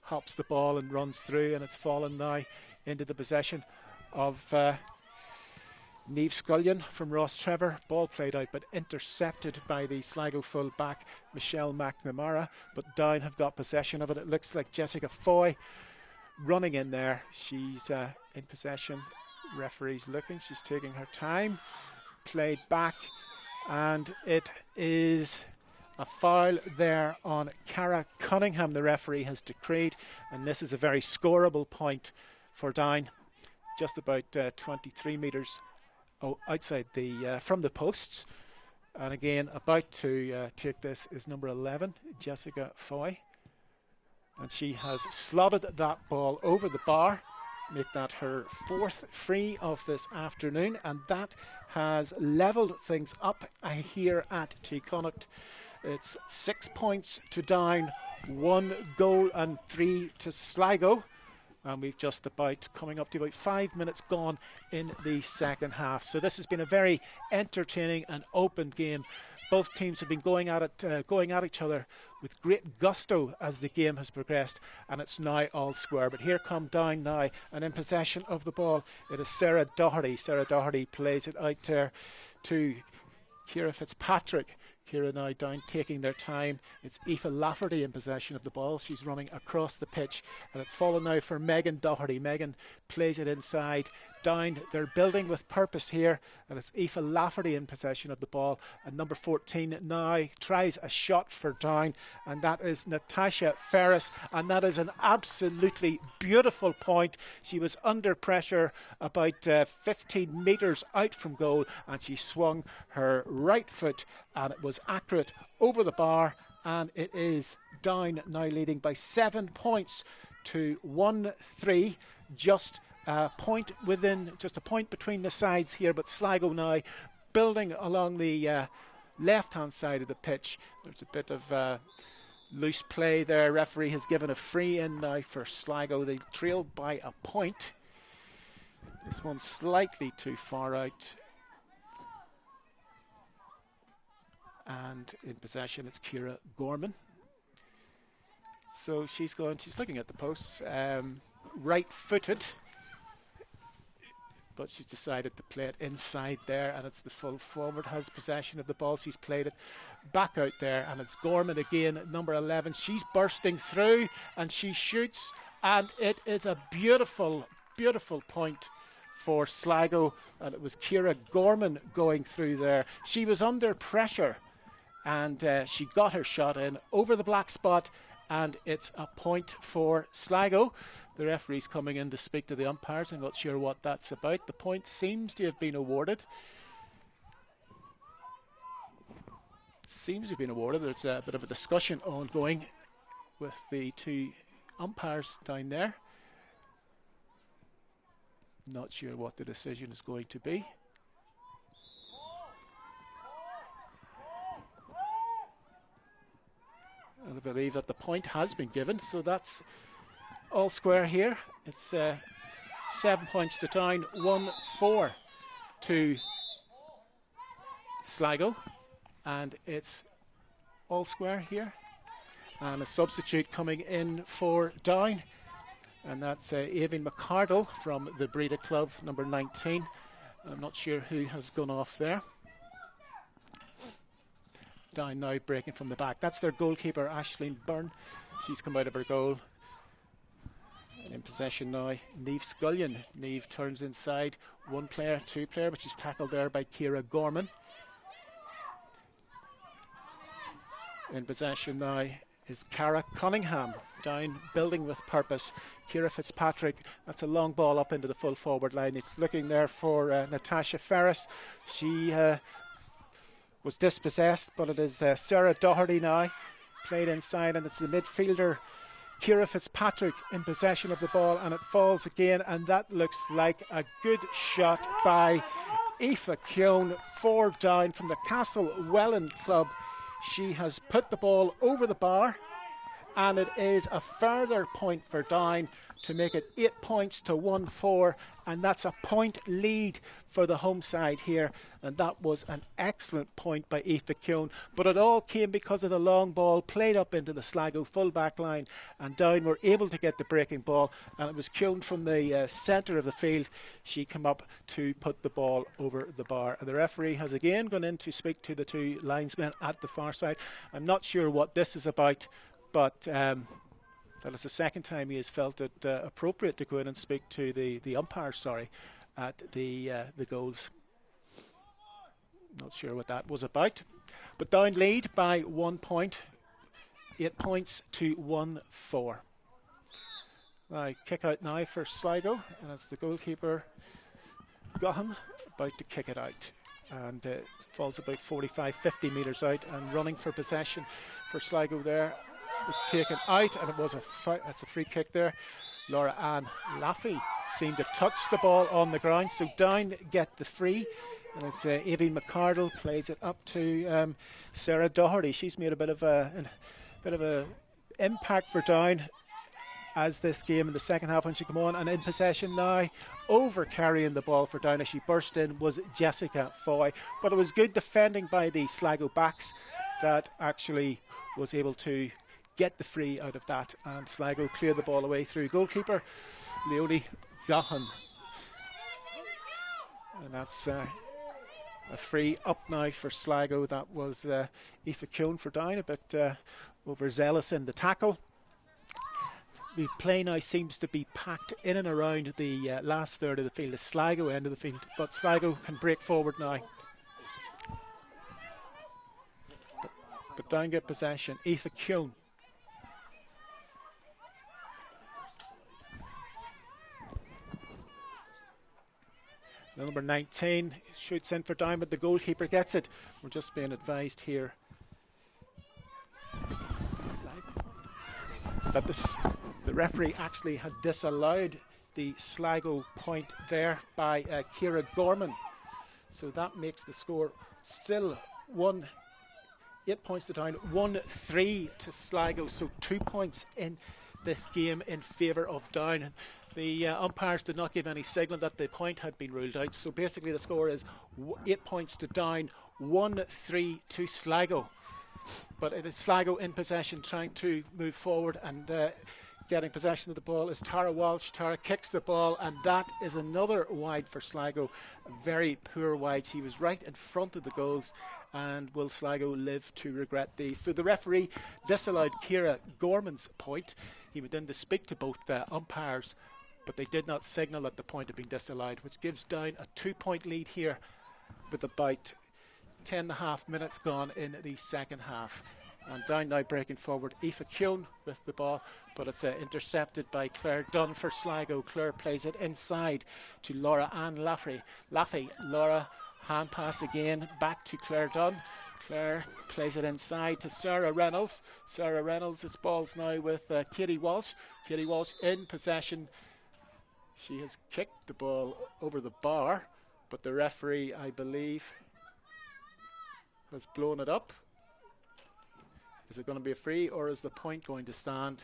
hops the ball and runs through, and it's fallen now into the possession of Niamh Scullion from Ross Trevor. Ball played out but intercepted by the Sligo full back Michelle McNamara, but Down have got possession of it. It looks like Jessica Foy running in there. She's in possession. Referee's looking, she's taking her time. Played back, and it is a foul there on Cara Cunningham, the referee has decreed, and this is a very scoreable point for Down, just about 23 metres outside the from the posts. And again, about to take this is number 11, Jessica Foy, and she has slotted that ball over the bar, make that her fourth free of this afternoon, and that has levelled things up here at Connacht. It's 6 points to Down, 1 goal and 3 to Sligo, and we've just about coming up to about 5 minutes gone in the second half. So this has been a very entertaining and open game. Both teams have been going at each other with great gusto as the game has progressed, and it's now all square. But here come Down now, and in possession of the ball it is Sarah Doherty. Sarah Doherty plays it out there to Ciara Fitzpatrick. Ciara now Down taking their time. It's Aoife Lafferty in possession of the ball. She's running across the pitch, and it's fallen now for Megan Doherty. Megan plays it inside. Down, they're building with purpose here, and it's Aoife Lafferty in possession of the ball, and number 14 now tries a shot for Down, and that is Natasha Ferris, and that is an absolutely beautiful point. She was under pressure about 15 metres out from goal, and she swung her right foot, and it was accurate over the bar, and it is Down now leading by 7 points to 1-3, just a point between the sides here, but Sligo now building along the left-hand side of the pitch. There's a bit of loose play there. Referee has given a free in now for Sligo. They trail by a point. This one's slightly too far out. And in possession it's Ciara Gorman. So she's looking at the posts, right-footed, but she's decided to play it inside there, and it's the full forward has possession of the ball. She's played it back out there, and it's Gorman again, number 11. She's bursting through, and she shoots, and it is a beautiful, beautiful point for Sligo, and it was Ciara Gorman going through there. She was under pressure, and she got her shot in over the black spot, and it's a point for Sligo. The referee's coming in to speak to the umpires. I'm not sure what that's about. The point seems to have been awarded. There's a bit of a discussion ongoing with the two umpires down there. Not sure what the decision is going to be. And I believe that the point has been given, so that's all square here. It's 7 points to Down, 1-4 to Sligo, and it's all square here. And a substitute coming in for Down, and that's Aoibhinn McCardle from the Breda Club, number 19. I'm not sure who has gone off there. Down now breaking from the back. That's their goalkeeper, Aisling Byrne. She's come out of her goal. In possession now, Niamh Scullion. Niamh turns inside, one player, two player, but she's tackled there by Ciara Gorman. In possession now is Cara Cunningham, down building with purpose. Ciara Fitzpatrick, that's a long ball up into the full forward line. It's looking there for Natasha Ferris. She was dispossessed, but it is Sarah Doherty now, played inside, and it's the midfielder Ciara Fitzpatrick in possession of the ball, and it falls again, and that looks like a good shot by Aoife Keown, 4 down from the Castle Welland club. She has put the ball over the bar, and it is a further point for Down to make it 8 points to 1-4, and that's a point lead for the home side here, and that was an excellent point by Aoife Keown, but it all came because of the long ball played up into the Sligo full back line, and Down were able to get the breaking ball, and it was Keown from the centre of the field. She came up to put the ball over the bar, and the referee has again gone in to speak to the two linesmen at the far side. I'm not sure what this is about, but that is the second time he has felt it appropriate to go in and speak to the umpire, at the goals. Not sure what that was about. But Down lead by 1 point, 8 points to 1-4. Right, kick out now for Sligo, and it's the goalkeeper, Gahan, about to kick it out. And it falls about 45-50 metres out, and running for possession for Sligo there. Was taken out, and it was it's a free kick there. Laura Ann Laffey seemed to touch the ball on the ground, so Down get the free, and it's Aoibhinn McCardle plays it up to Sarah Doherty. She's made a bit of a impact for Down as this game in the second half when she came on, and in possession now, over carrying the ball for Down as she burst in was Jessica Foy, but it was good defending by the Sligo backs that actually was able to get the free out of that, and Sligo clear the ball away through goalkeeper Leonie Gahan. And that's a free up now for Sligo. That was Aoife Keown for Down, a bit overzealous in the tackle. The play now seems to be packed in and around the last third of the field, the Sligo end of the field, but Sligo can break forward now. But Down get possession. Aoife Keown. Number 19 shoots in for Down, but the goalkeeper gets it. We're just being advised here that the referee actually had disallowed the Sligo point there by Ciara Gorman. So that makes the score still 8 points to Down, 1-3 to Sligo. So 2 points in this game in favour of Down. The umpires did not give any signal that the point had been ruled out. So basically the score is 8 points to Down, 1-3 to Sligo. But it is Sligo in possession, trying to move forward, and getting possession of the ball is Tara Walsh. Tara kicks the ball, and that is another wide for Sligo. A very poor wide. She was right in front of the goals, and will Sligo live to regret these? So the referee disallowed Ciara Gorman's point. He went in to speak to both umpires, but they did not signal that the point had been disallowed, which gives Down a 2-point lead here with about 10.5 minutes gone in the second half. And Down now breaking forward. Aoife Keown with the ball, but it's intercepted by Claire Dunn for Sligo. Claire plays it inside to Laura Ann Laffey. Laura, hand pass again, back to Claire Dunn. Claire plays it inside to Sarah Reynolds. Sarah Reynolds, this ball's now with Katie Walsh. Katie Walsh in possession. She has kicked the ball over the bar, but the referee, I believe, has blown it up. Is it going to be a free, or is the point going to stand?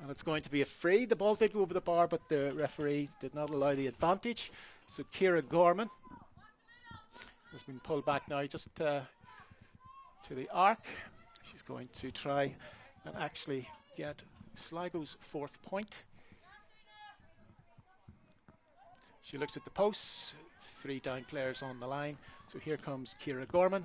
And it's going to be a free. The ball did go over the bar, but the referee did not allow the advantage. So Ciara Gorman has been pulled back now just to the arc. She's going to try and actually get Sligo's 4th point. She looks at the posts, 3 down players on the line. So here comes Ciara Gorman,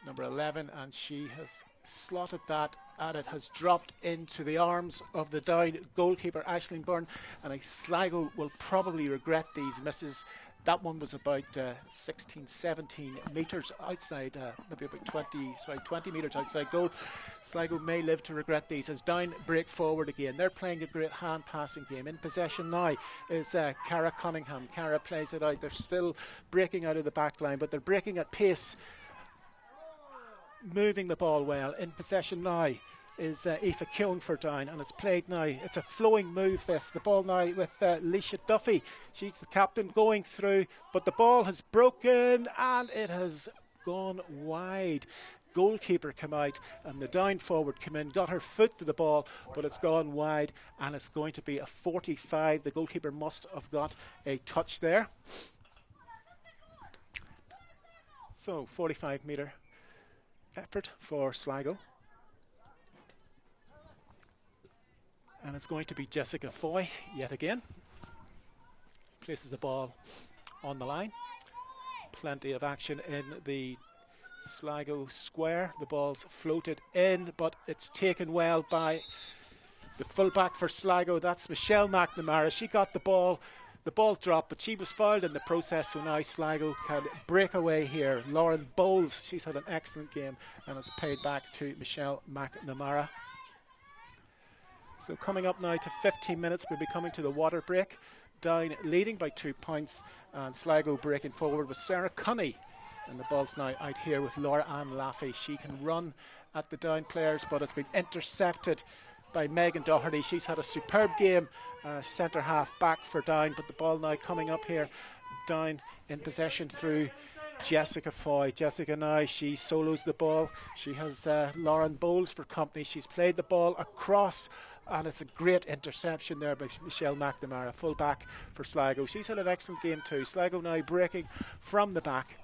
number 11, and she has slotted that, and it has dropped into the arms of the down goalkeeper, Aisling Byrne. And Sligo will probably regret these misses. That one was about 16, 17 metres outside, maybe about 20 metres outside goal. Sligo may live to regret these as Down break forward again. They're playing a great hand passing game. In possession now is Cara Cunningham. Cara plays it out. They're still breaking out of the back line, but they're breaking at pace, moving the ball well. In possession now is Aoife Keown for Down, and it's played now. It's a flowing move, this. The ball now with Leisha Duffy. She's the captain going through, but the ball has broken and it has gone wide. Goalkeeper come out and the Down forward come in, got her foot to the ball, but it's gone wide, and it's going to be a 45. The goalkeeper must have got a touch there. So 45-metre effort for Sligo. And it's going to be Jessica Foy yet again. Places the ball on the line. Plenty of action in the Sligo square. The ball's floated in, but it's taken well by the fullback for Sligo. That's Michelle McNamara. She got the ball. The ball dropped, but she was fouled in the process, so now Sligo can break away here. Lauren Bowles, she's had an excellent game, and it's paid back to Michelle McNamara. So coming up now to 15 minutes, we'll be coming to the water break. Down leading by 2 points, and Sligo breaking forward with Sarah Cunny. And the ball's now out here with Laura Ann Laffey. She can run at the Down players, but it's been intercepted by Megan Doherty. She's had a superb game, centre half back for Down, but the ball now coming up here. Down in possession through Jessica Foy. Jessica now, she solos the ball. She has Lauren Bowles for company. She's played the ball across, and it's a great interception there by Michelle McNamara, full back for Sligo. She's had an excellent game too. Sligo now breaking from the back.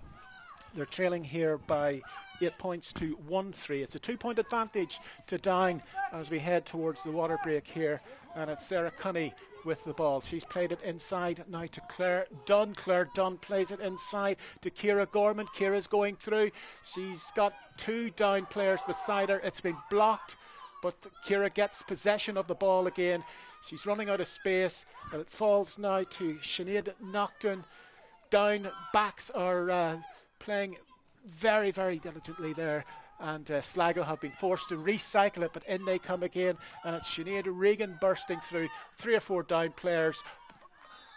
They're trailing here by 8 points to 1-3. It's a 2-point advantage to Down as we head towards the water break here. And it's Sarah Cunny with the ball. She's played it inside now to Claire Dunn. Claire Dunn plays it inside to Ciara Gorman. Ciara's going through. She's got 2 Down players beside her. It's been blocked, but Ciara gets possession of the ball again. She's running out of space, and it falls now to Sinead Nocturne. Down backs are playing very, very diligently there, and Sligo have been forced to recycle it, but in they come again, and it's Sinead Regan bursting through. 3 or 4 Down players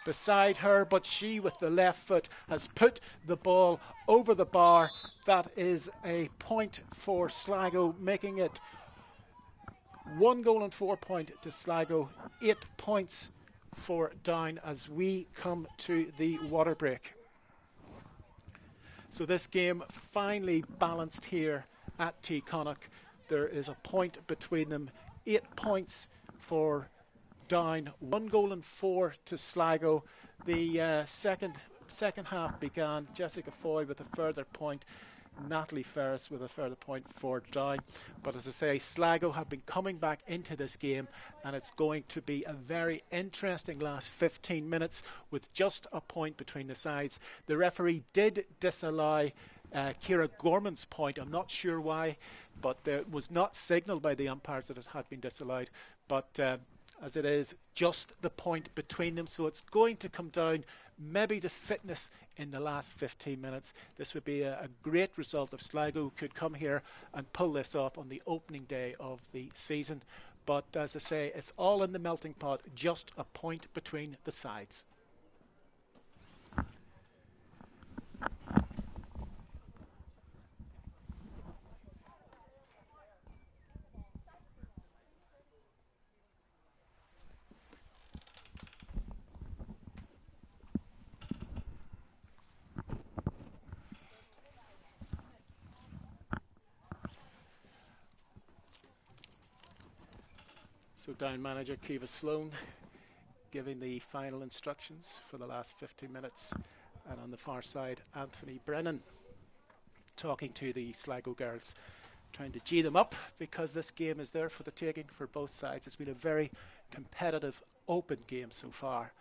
beside her, but she with the left foot has put the ball over the bar. That is a point for Sligo, making it 1 goal and 4 point to Sligo, 8 points for Down as we come to the water break. So this game finally balanced here at T Connacht. There is a point between them, 8 points for Down, 1 goal and 4 to Sligo. The second half began. Jessica Foy with a further point, Natalie Ferris with a further point for Down. But as I say, Sligo have been coming back into this game, and it's going to be a very interesting last 15 minutes with just a point between the sides. The referee did disallow Ciara Gorman's point. I'm not sure why, but it was not signalled by the umpires that it had been disallowed. But as it is, just the point between them. So it's going to come down maybe to fitness in the last 15 minutes. This would be a great result if Sligo could come here and pull this off on the opening day of the season. But as I say, it's all in the melting pot, just a point between the sides. So Down manager Kiva Sloan giving the final instructions for the last 15 minutes, and on the far side Anthony Brennan talking to the Sligo girls, trying to G them up because this game is there for the taking for both sides. It's been a very competitive, open game so far,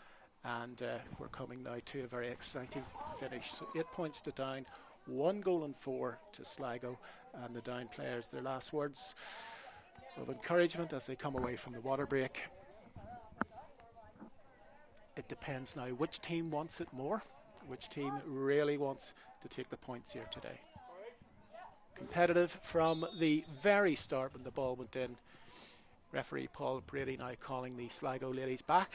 And we're coming now to a very exciting finish. So 8 points to Down, 1 goal and 4 to Sligo. And the Down players, their last words of encouragement as they come away from the water break. It depends now which team wants it more, which team really wants to take the points here today. Competitive from the very start when the ball went in. Referee Paul Brady now calling the Sligo ladies back.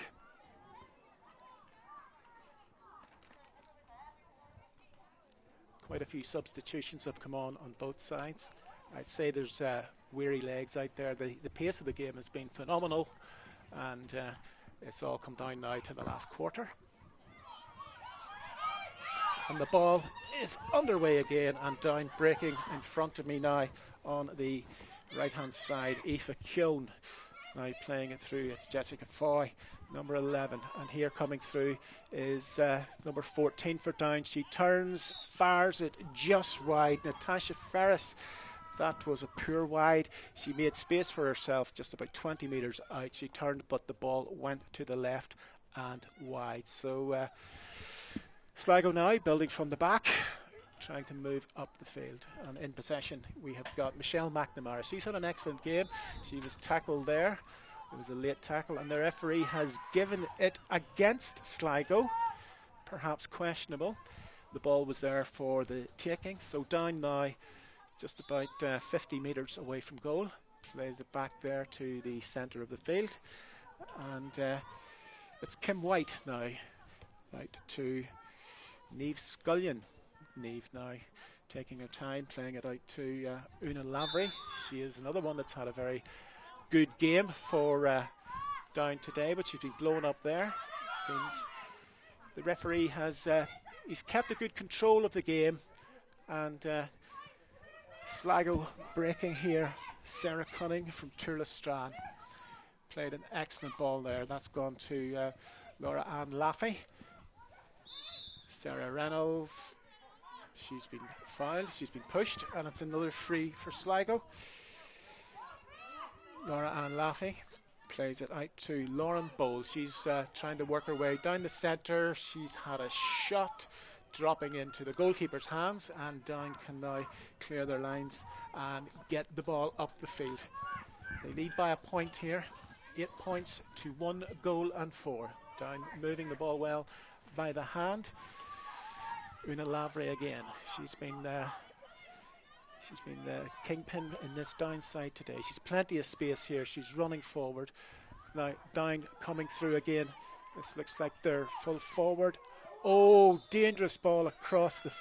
Quite a few substitutions have come on both sides. I'd say there's weary legs out there. The pace of the game has been phenomenal, and it's all come down now to the last quarter. And the ball is underway again, and Down breaking in front of me now on the right-hand side. Aoife Keown now playing it through. It's Jessica Foy, number 11. And here coming through is number 14 for Down. She turns, fires it just wide. Natasha Ferris, that was a poor wide. She made space for herself just about 20 metres out. She turned, but the ball went to the left and wide. So Sligo now building from the back, trying to move up the field. And in possession we have got Michelle McNamara. She's had an excellent game. She was tackled there. It was a late tackle, and the referee has given it against Sligo. Perhaps questionable. The ball was there for the taking. So Down now just about 50 metres away from goal. Plays it back there to the centre of the field. And it's Kim White now. Right to Niamh Scullion. Niamh now taking her time, playing it out to Una Lavery. She is another one that's had a very good game for Down today, but she's been blown up there. It seems the referee has he's kept a good control of the game, and Sligo breaking here. Sarah Cunning from Turlestrane played an excellent ball there. That's gone to Laura Ann Laffey. Sarah Reynolds, she's been fouled, she's been pushed, and it's another free for Sligo. Laura Ann Laffey plays it out to Lauren Bowles. She's trying to work her way down the centre. She's had a shot dropping into the goalkeeper's hands, and Down can now clear their lines and get the ball up the field. They lead by a point here, 8 points to 1 goal and 4. Down moving the ball well by the hand. Una Lavery again. She's been the kingpin in this Down side today. She's plenty of space here. She's running forward. Now Down coming through again. This looks like they're full forward. Oh, dangerous ball across the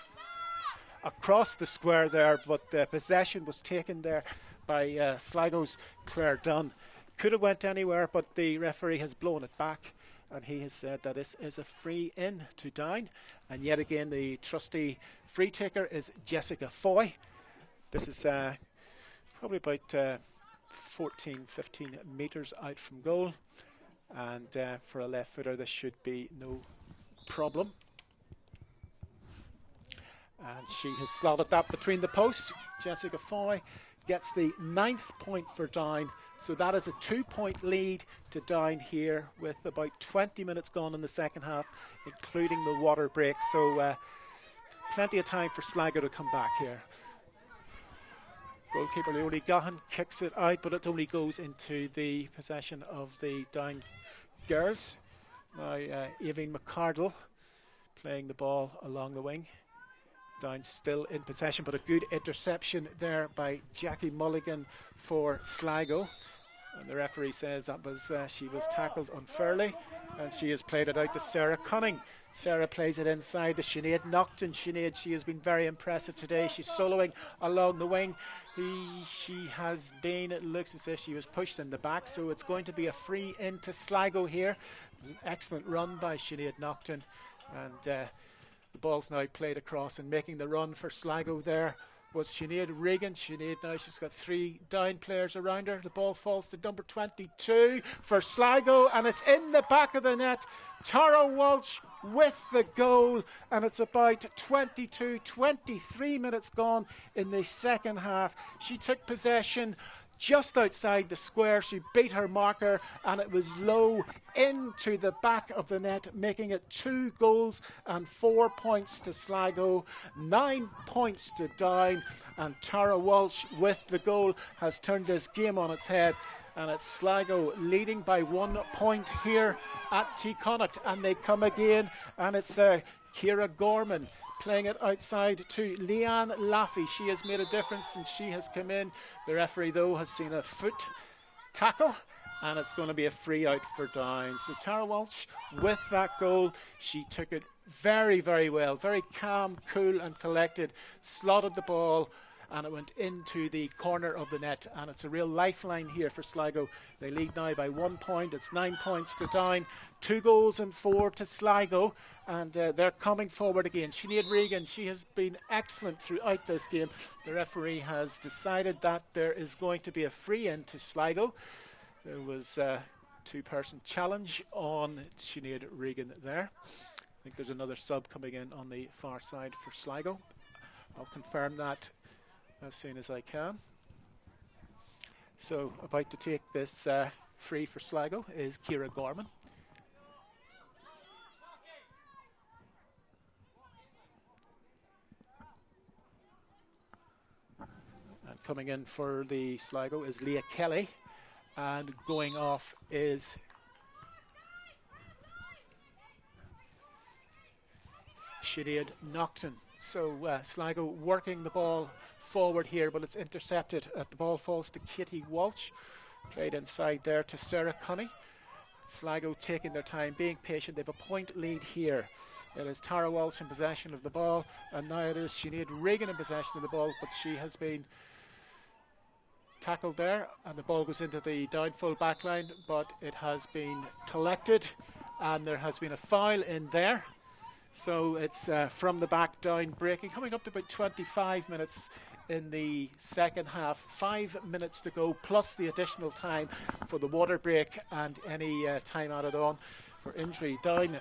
square there, but the possession was taken there by Sligo's Claire Dunn. Could have went anywhere, but the referee has blown it back, and he has said that this is a free in to Down. And yet again, the trusty free taker is Jessica Foy. This is probably about 14, 15 metres out from goal. And for a left footer, this should be no problem. And she has slotted that between the posts. Jessica Foy gets the 9th point for Down. So that is a 2-point lead to Down here with about 20 minutes gone in the second half, including the water break. So plenty of time for Sligo to come back here. Goalkeeper Leonie Gahan kicks it out, but it only goes into the possession of the Down girls. Now Aoibhinn McCardle playing the ball along the wing. Down still in possession, but a good interception there by Jackie Mulligan for Sligo. And the referee says that was she was tackled unfairly, and she has played it out to Sarah Cunning. Sarah plays it inside to Sinead Naughton. Sinead, she has been very impressive today. She's soloing along the wing. She has been, it looks as if she was pushed in the back, so it's going to be a free into Sligo here. It was an excellent run by Sinead Naughton, and the ball's now played across, and making the run for Sligo there was Sinead Regan. Sinead now, she's got 3 Down players around her. The ball falls to number 22 for Sligo, and it's in the back of the net. Tara Walsh with the goal, and it's about 23 minutes gone in the second half. She took possession just outside the square. She beat her marker, and it was low into the back of the net, making it 2 goals and 4 points to Sligo, 9 points to Down, and Tara Walsh with the goal has turned this game on its head, and it's Sligo leading by 1 point here at T Connacht, and they come again, and it's Ciara Gorman playing it outside to Leanne Laffey. She has made a difference and she has come in. The referee, though, has seen a foot tackle, and it's going to be a free out for Down. So Tara Walsh with that goal, she took it very, very well, very calm, cool and collected, slotted the ball, and it went into the corner of the net, and it's a real lifeline here for Sligo. They lead now by 1 point. It's 9 points to Down, 2 goals and 4 to Sligo, and they're coming forward again. Sinead Regan, she has been excellent throughout this game. The referee has decided that there is going to be a free in to Sligo. There was a 2-person challenge on Sinead Regan there. I think there's another sub coming in on the far side for Sligo. I'll confirm that as soon as I can. So about to take this free for Sligo is Ciara Gorman. And coming in for the Sligo is Leah Kelly, and going off is Sinead Nocton. So Sligo working the ball forward here, but it's intercepted. The ball falls to Katie Walsh, played inside there to Sarah Cunny. Sligo taking their time, being patient. They have a point lead here. It is Tara Walsh in possession of the ball, and now it is Sinead Regan in possession of the ball, but she has been tackled there, and the ball goes into the Down full back line, but it has been collected, and there has been a foul in there. So it's from the back, Down breaking, coming up to about 25 minutes in the second half. 5 minutes to go, plus the additional time for the water break and any time added on for injury. Down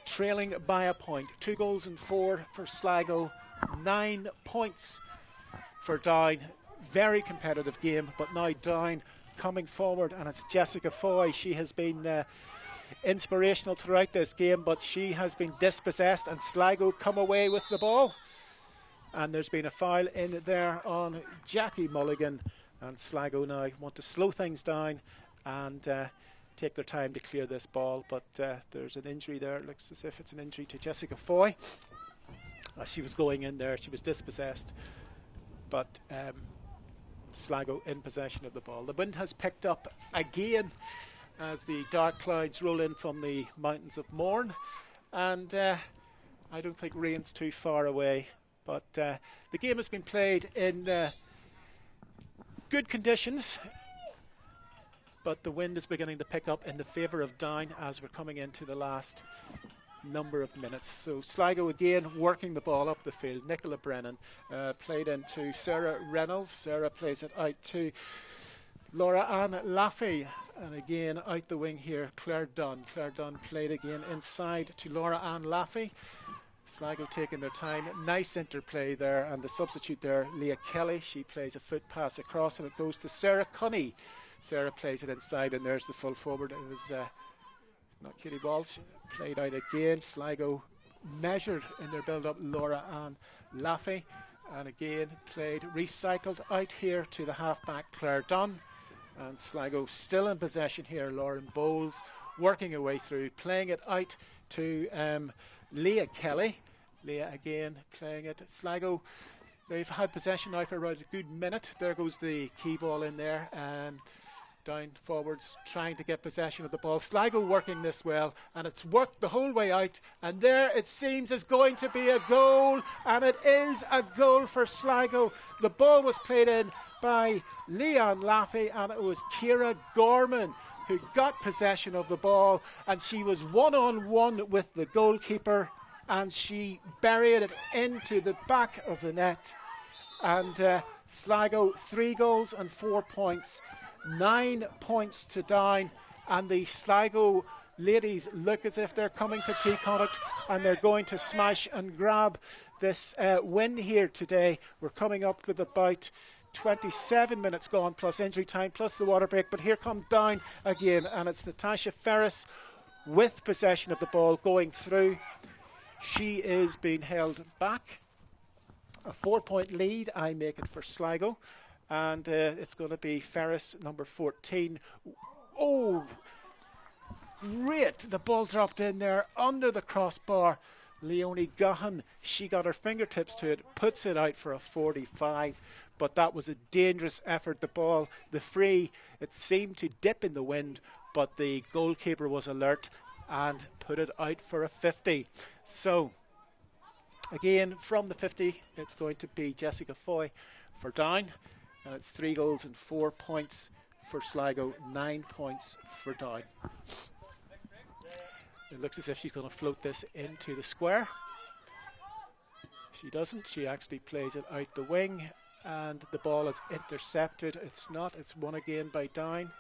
trailing by a point. 2 goals and 4 for Sligo, 9 points for Down. Very competitive game, but now Down coming forward, and it's Jessica Foy. She has been inspirational throughout this game, but she has been dispossessed, and Sligo come away with the ball, and there's been a foul in there on Jackie Mulligan, and Sligo now want to slow things down and take their time to clear this ball, but there's an injury there. It looks as if it's an injury to Jessica Foy. As she was going in there, she was dispossessed, but Sligo in possession of the ball. The wind has picked up again as the dark clouds roll in from the mountains of Mourne, and I don't think rain's too far away, but the game has been played in good conditions, but the wind is beginning to pick up in the favour of Down as we're coming into the last number of minutes. So Sligo again working the ball up the field. Nicola Brennan played into Sarah Reynolds. Sarah plays it out to Laura Ann Laffey, and again out the wing here Claire Dunn. Claire Dunn played again inside to Laura Ann Laffey. Sligo taking their time. Nice interplay there, and the substitute there, Leah Kelly, she plays a foot pass across and it goes to Sarah Cunny. Sarah plays it inside, and there's the full forward. It was not Katie Walsh. Played out again. Sligo measured in their build up Laura Ann Laffey, and again played recycled out here to the half-back Claire Dunn, and Sligo still in possession here. Lauren Bowles working her way through, playing it out to Leah Kelly. Leah again playing it. Sligo, they've had possession now for around a good minute. There goes the key ball in there, and Down forwards trying to get possession of the ball. Sligo working this well, and it's worked the whole way out, and there it seems is going to be a goal, and it is a goal for Sligo. The ball was played in by Leanne Laffey, and it was Ciara Gorman who got possession of the ball, and she was one-on-one with the goalkeeper, and she buried it into the back of the net. And Sligo 3 goals and 4 points, 9 points to Down, and the Sligo ladies look as if they're coming to T Connacht and they're going to smash and grab this win here today. We're coming up with about 27 minutes gone plus injury time plus the water break. But here comes Down again, and it's Natasha Ferris with possession of the ball going through. She is being held back. A 4-point lead, I make it for Sligo. And it's going to be Ferris, number 14. Oh, great. The ball dropped in there under the crossbar. Leonie Gahan, she got her fingertips to it, puts it out for a 45. But that was a dangerous effort. The ball, the free, it seemed to dip in the wind, but the goalkeeper was alert and put it out for a 50. So, again, from the 50, it's going to be Jessica Foy for Down. And it's 3 goals and 4 points for Sligo, 9 points for Down. It looks as if she's going to float this into the square. She doesn't. She actually plays it out the wing, and the ball is intercepted. It's not. It's won again by Down.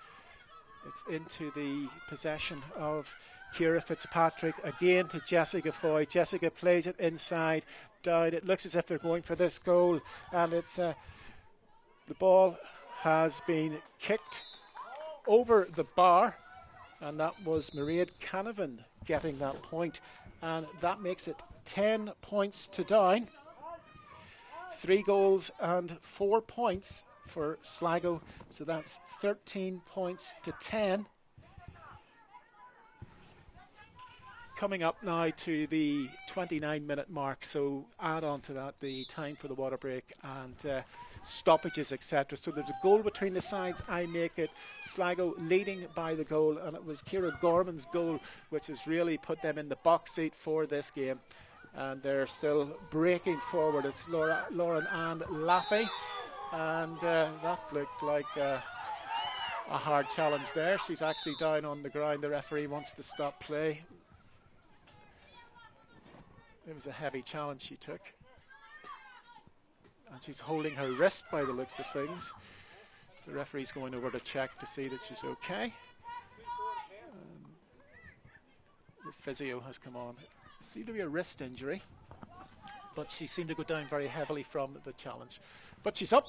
It's into the possession of Ciara Fitzpatrick, again to Jessica Foy. Jessica plays it inside. Down. It looks as if they're going for this goal, and it's the ball has been kicked over the bar, and that was Mairead Canavan getting that point, and that makes it 10 points to Down. 3 goals and 4 points for Sligo, so that's 13 points to 10. Coming up now to the 29-minute mark, so add on to that the time for the water break and stoppages, etc. So there's a goal between the sides. I make it Sligo leading by the goal, and it was Ciara Gorman's goal which has really put them in the box seat for this game. And they're still breaking forward. It's Lauren Ann Laffey, and that looked like a hard challenge there. She's actually down on the ground. The referee wants to stop play. It was a heavy challenge she took. And she's holding her wrist by the looks of things. The referee's going over to check to see that she's okay. The physio has come on. It seemed to be a wrist injury, but she seemed to go down very heavily from the challenge. But she's up,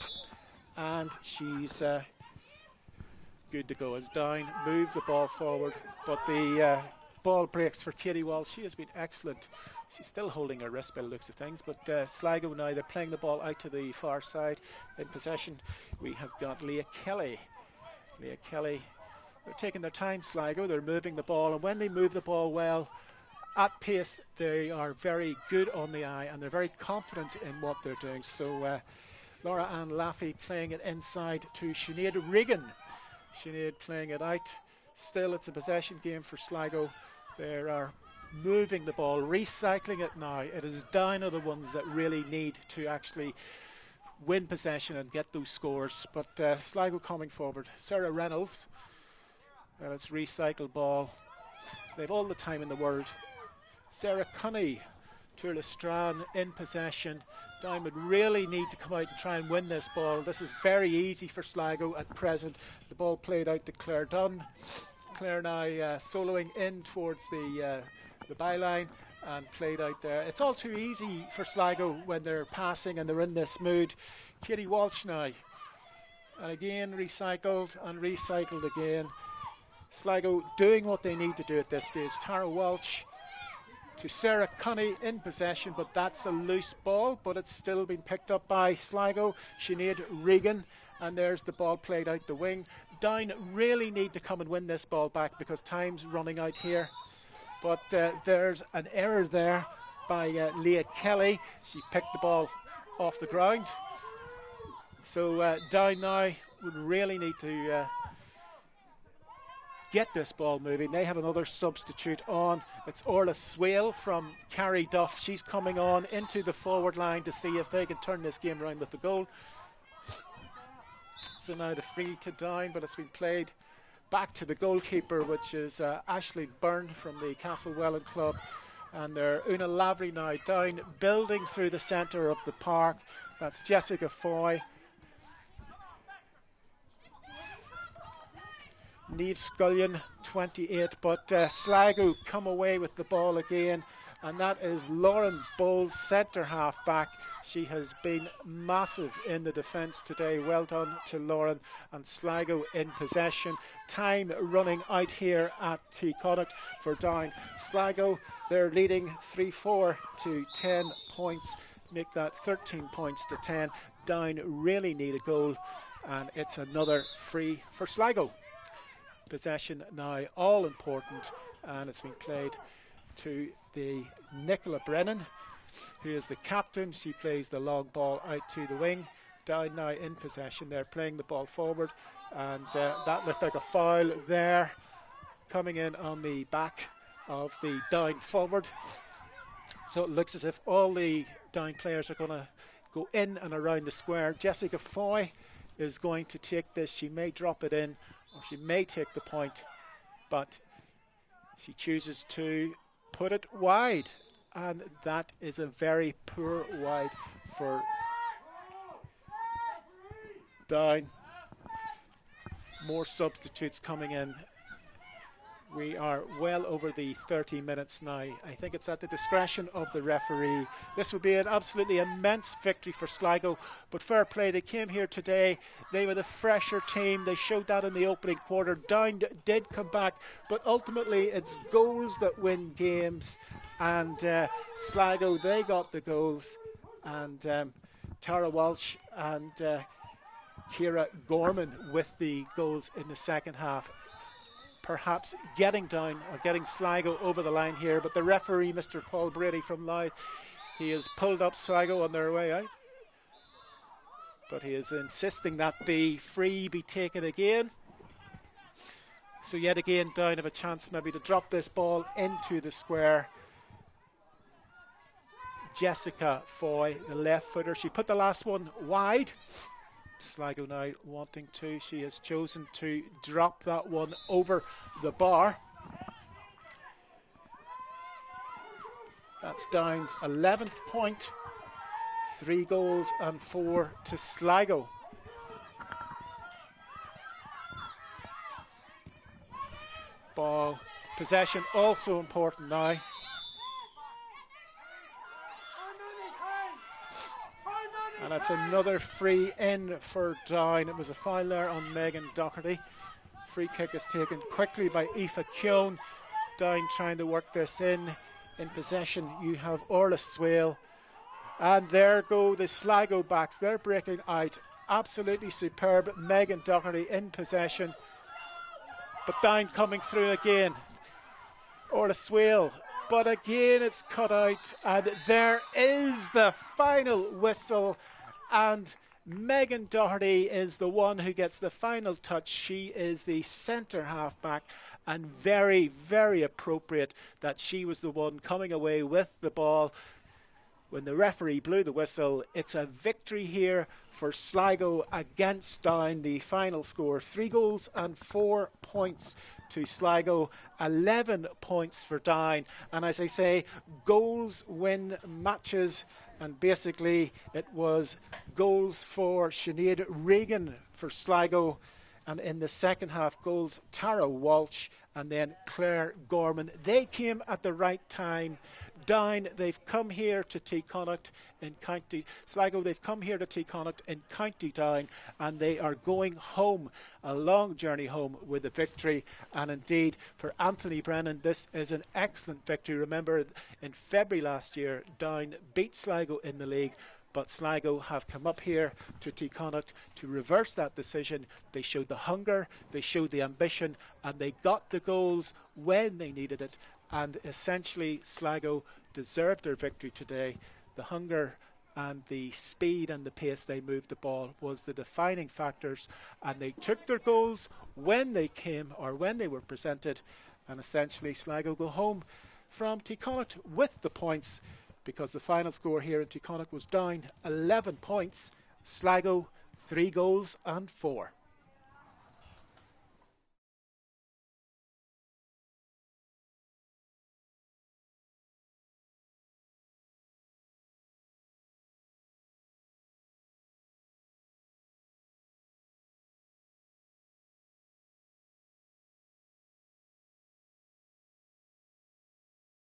and she's good to go. As Down move the ball forward, but the ball breaks for Katie Walsh. She has been excellent. She's still holding her wrist by the looks of things, but Sligo now, they're playing the ball out to the far side. In possession, we have got Leah Kelly. Leah Kelly, they're taking their time, Sligo. They're moving the ball, and when they move the ball well, at pace, they are very good on the eye, and they're very confident in what they're doing. So Laura Ann Laffey playing it inside to Sinead Regan. Sinead playing it out. Still, it's a possession game for Sligo. They are moving the ball, recycling it now. It is Down are the ones that really need to actually win possession and get those scores. But Sligo coming forward. Sarah Reynolds, and it's recycled ball. They've all the time in the world. Sarah Cunny, Turla Strachan in possession. Down would really need to come out and try and win this ball. This is very easy for Sligo at present. The ball played out to Claire Dunn. Claire now soloing in towards the byline and played out there. It's all too easy for Sligo when they're passing and they're in this mood. Katie Walsh now. And again recycled and recycled again. Sligo doing what they need to do at this stage. Tara Walsh to Sarah Cunny in possession, but that's a loose ball, but it's still been picked up by Sligo. Sinead Regan, and there's the ball played out the wing. Down really need to come and win this ball back because time's running out here. But there's an error there by Leah Kelly. She picked the ball off the ground. So Down now would really need to get this ball moving. They have another substitute on. It's Orla Swale from Carrie Duff. She's coming on into the forward line to see if they can turn this game around with the goal. So now the free to Down, but it's been played back to the goalkeeper, which is Ashley Byrne from the Castlewellan Club. And they're Una Lavery now Down, building through the centre of the park. That's Jessica Foy. Niamh Scullion, 28, but Sligo come away with the ball again, and that is Lauren Bowles, centre half back. She has been massive in the defence today. Well done to Lauren. And Sligo in possession. Time running out here at T Connacht for Down. Sligo, they're leading 3-4 to 10 points. Make that 13 points to 10. Down really need a goal, and it's another free for Sligo. Possession now all important, and it's been played to the Nicola Brennan, who is the captain. She plays the long ball out to the wing. Down now in possession. They're playing the ball forward, and that looked like a foul there, coming in on the back of the Down forward. So it looks as if all the Down players are going to go in and around the square. Jessica Foy is going to take this. She may drop it in, or she may take the point, but she chooses to put it wide, and that is a very poor wide for Down. More substitutes coming in. We are well over the 30 minutes now. I think it's at the discretion of the referee. This would be an absolutely immense victory for Sligo, but fair play. They came here today. They were the fresher team. They showed that in the opening quarter. Down did come back, but ultimately it's goals that win games. And Sligo, they got the goals. And Tara Walsh and Ciara Gorman with the goals in the second half. Perhaps getting Down or getting Sligo over the line here, but the referee, Mr. Paul Brady from Louth, he has pulled up Sligo on their way out, but he is insisting that the free be taken again. So yet again Down have a chance maybe to drop this ball into the square. Jessica Foy, the left footer, she put the last one wide. Sligo now wanting to. She has chosen to drop that one over the bar. That's Down's 11th point. 3 goals and 4 to Sligo. Ball possession also important now. And that's another free in for Down. It was a foul there on Megan Doherty. Free kick is taken quickly by Aoife Keown. Down trying to work this in. In possession, you have Orla Swale. And there go the Sligo backs. They're breaking out. Absolutely superb. Megan Doherty in possession. But Down coming through again. Orla Swale. But again it's cut out, and there is the final whistle, and Megan Doherty is the one who gets the final touch. She is the centre half back, and very, very appropriate that she was the one coming away with the ball. When the referee blew the whistle, it's a victory here for Sligo against Down. The final score, 3 goals and 4 points to Sligo, 11 points for Down. And as I say, goals win matches, and basically it was goals for Sinead Regan for Sligo, and in the second half goals Tara Walsh and then Claire Gorman. They came at the right time. Down, they've come here to T Connacht in County Sligo. They've come here to T Connacht in County Down, and they are going home, a long journey home with a victory. And indeed, for Anthony Brennan, this is an excellent victory. Remember, in February last year, Down beat Sligo in the league, but Sligo have come up here to T Connacht to reverse that decision. They showed the hunger, they showed the ambition, and they got the goals when they needed it. And essentially Sligo deserved their victory today. The hunger and the speed and the pace they moved the ball was the defining factors, and they took their goals when they came, or when they were presented, and essentially Sligo go home from T Connacht with the points, because the final score here in T Connacht was Down 11 points, Sligo 3 goals and 4.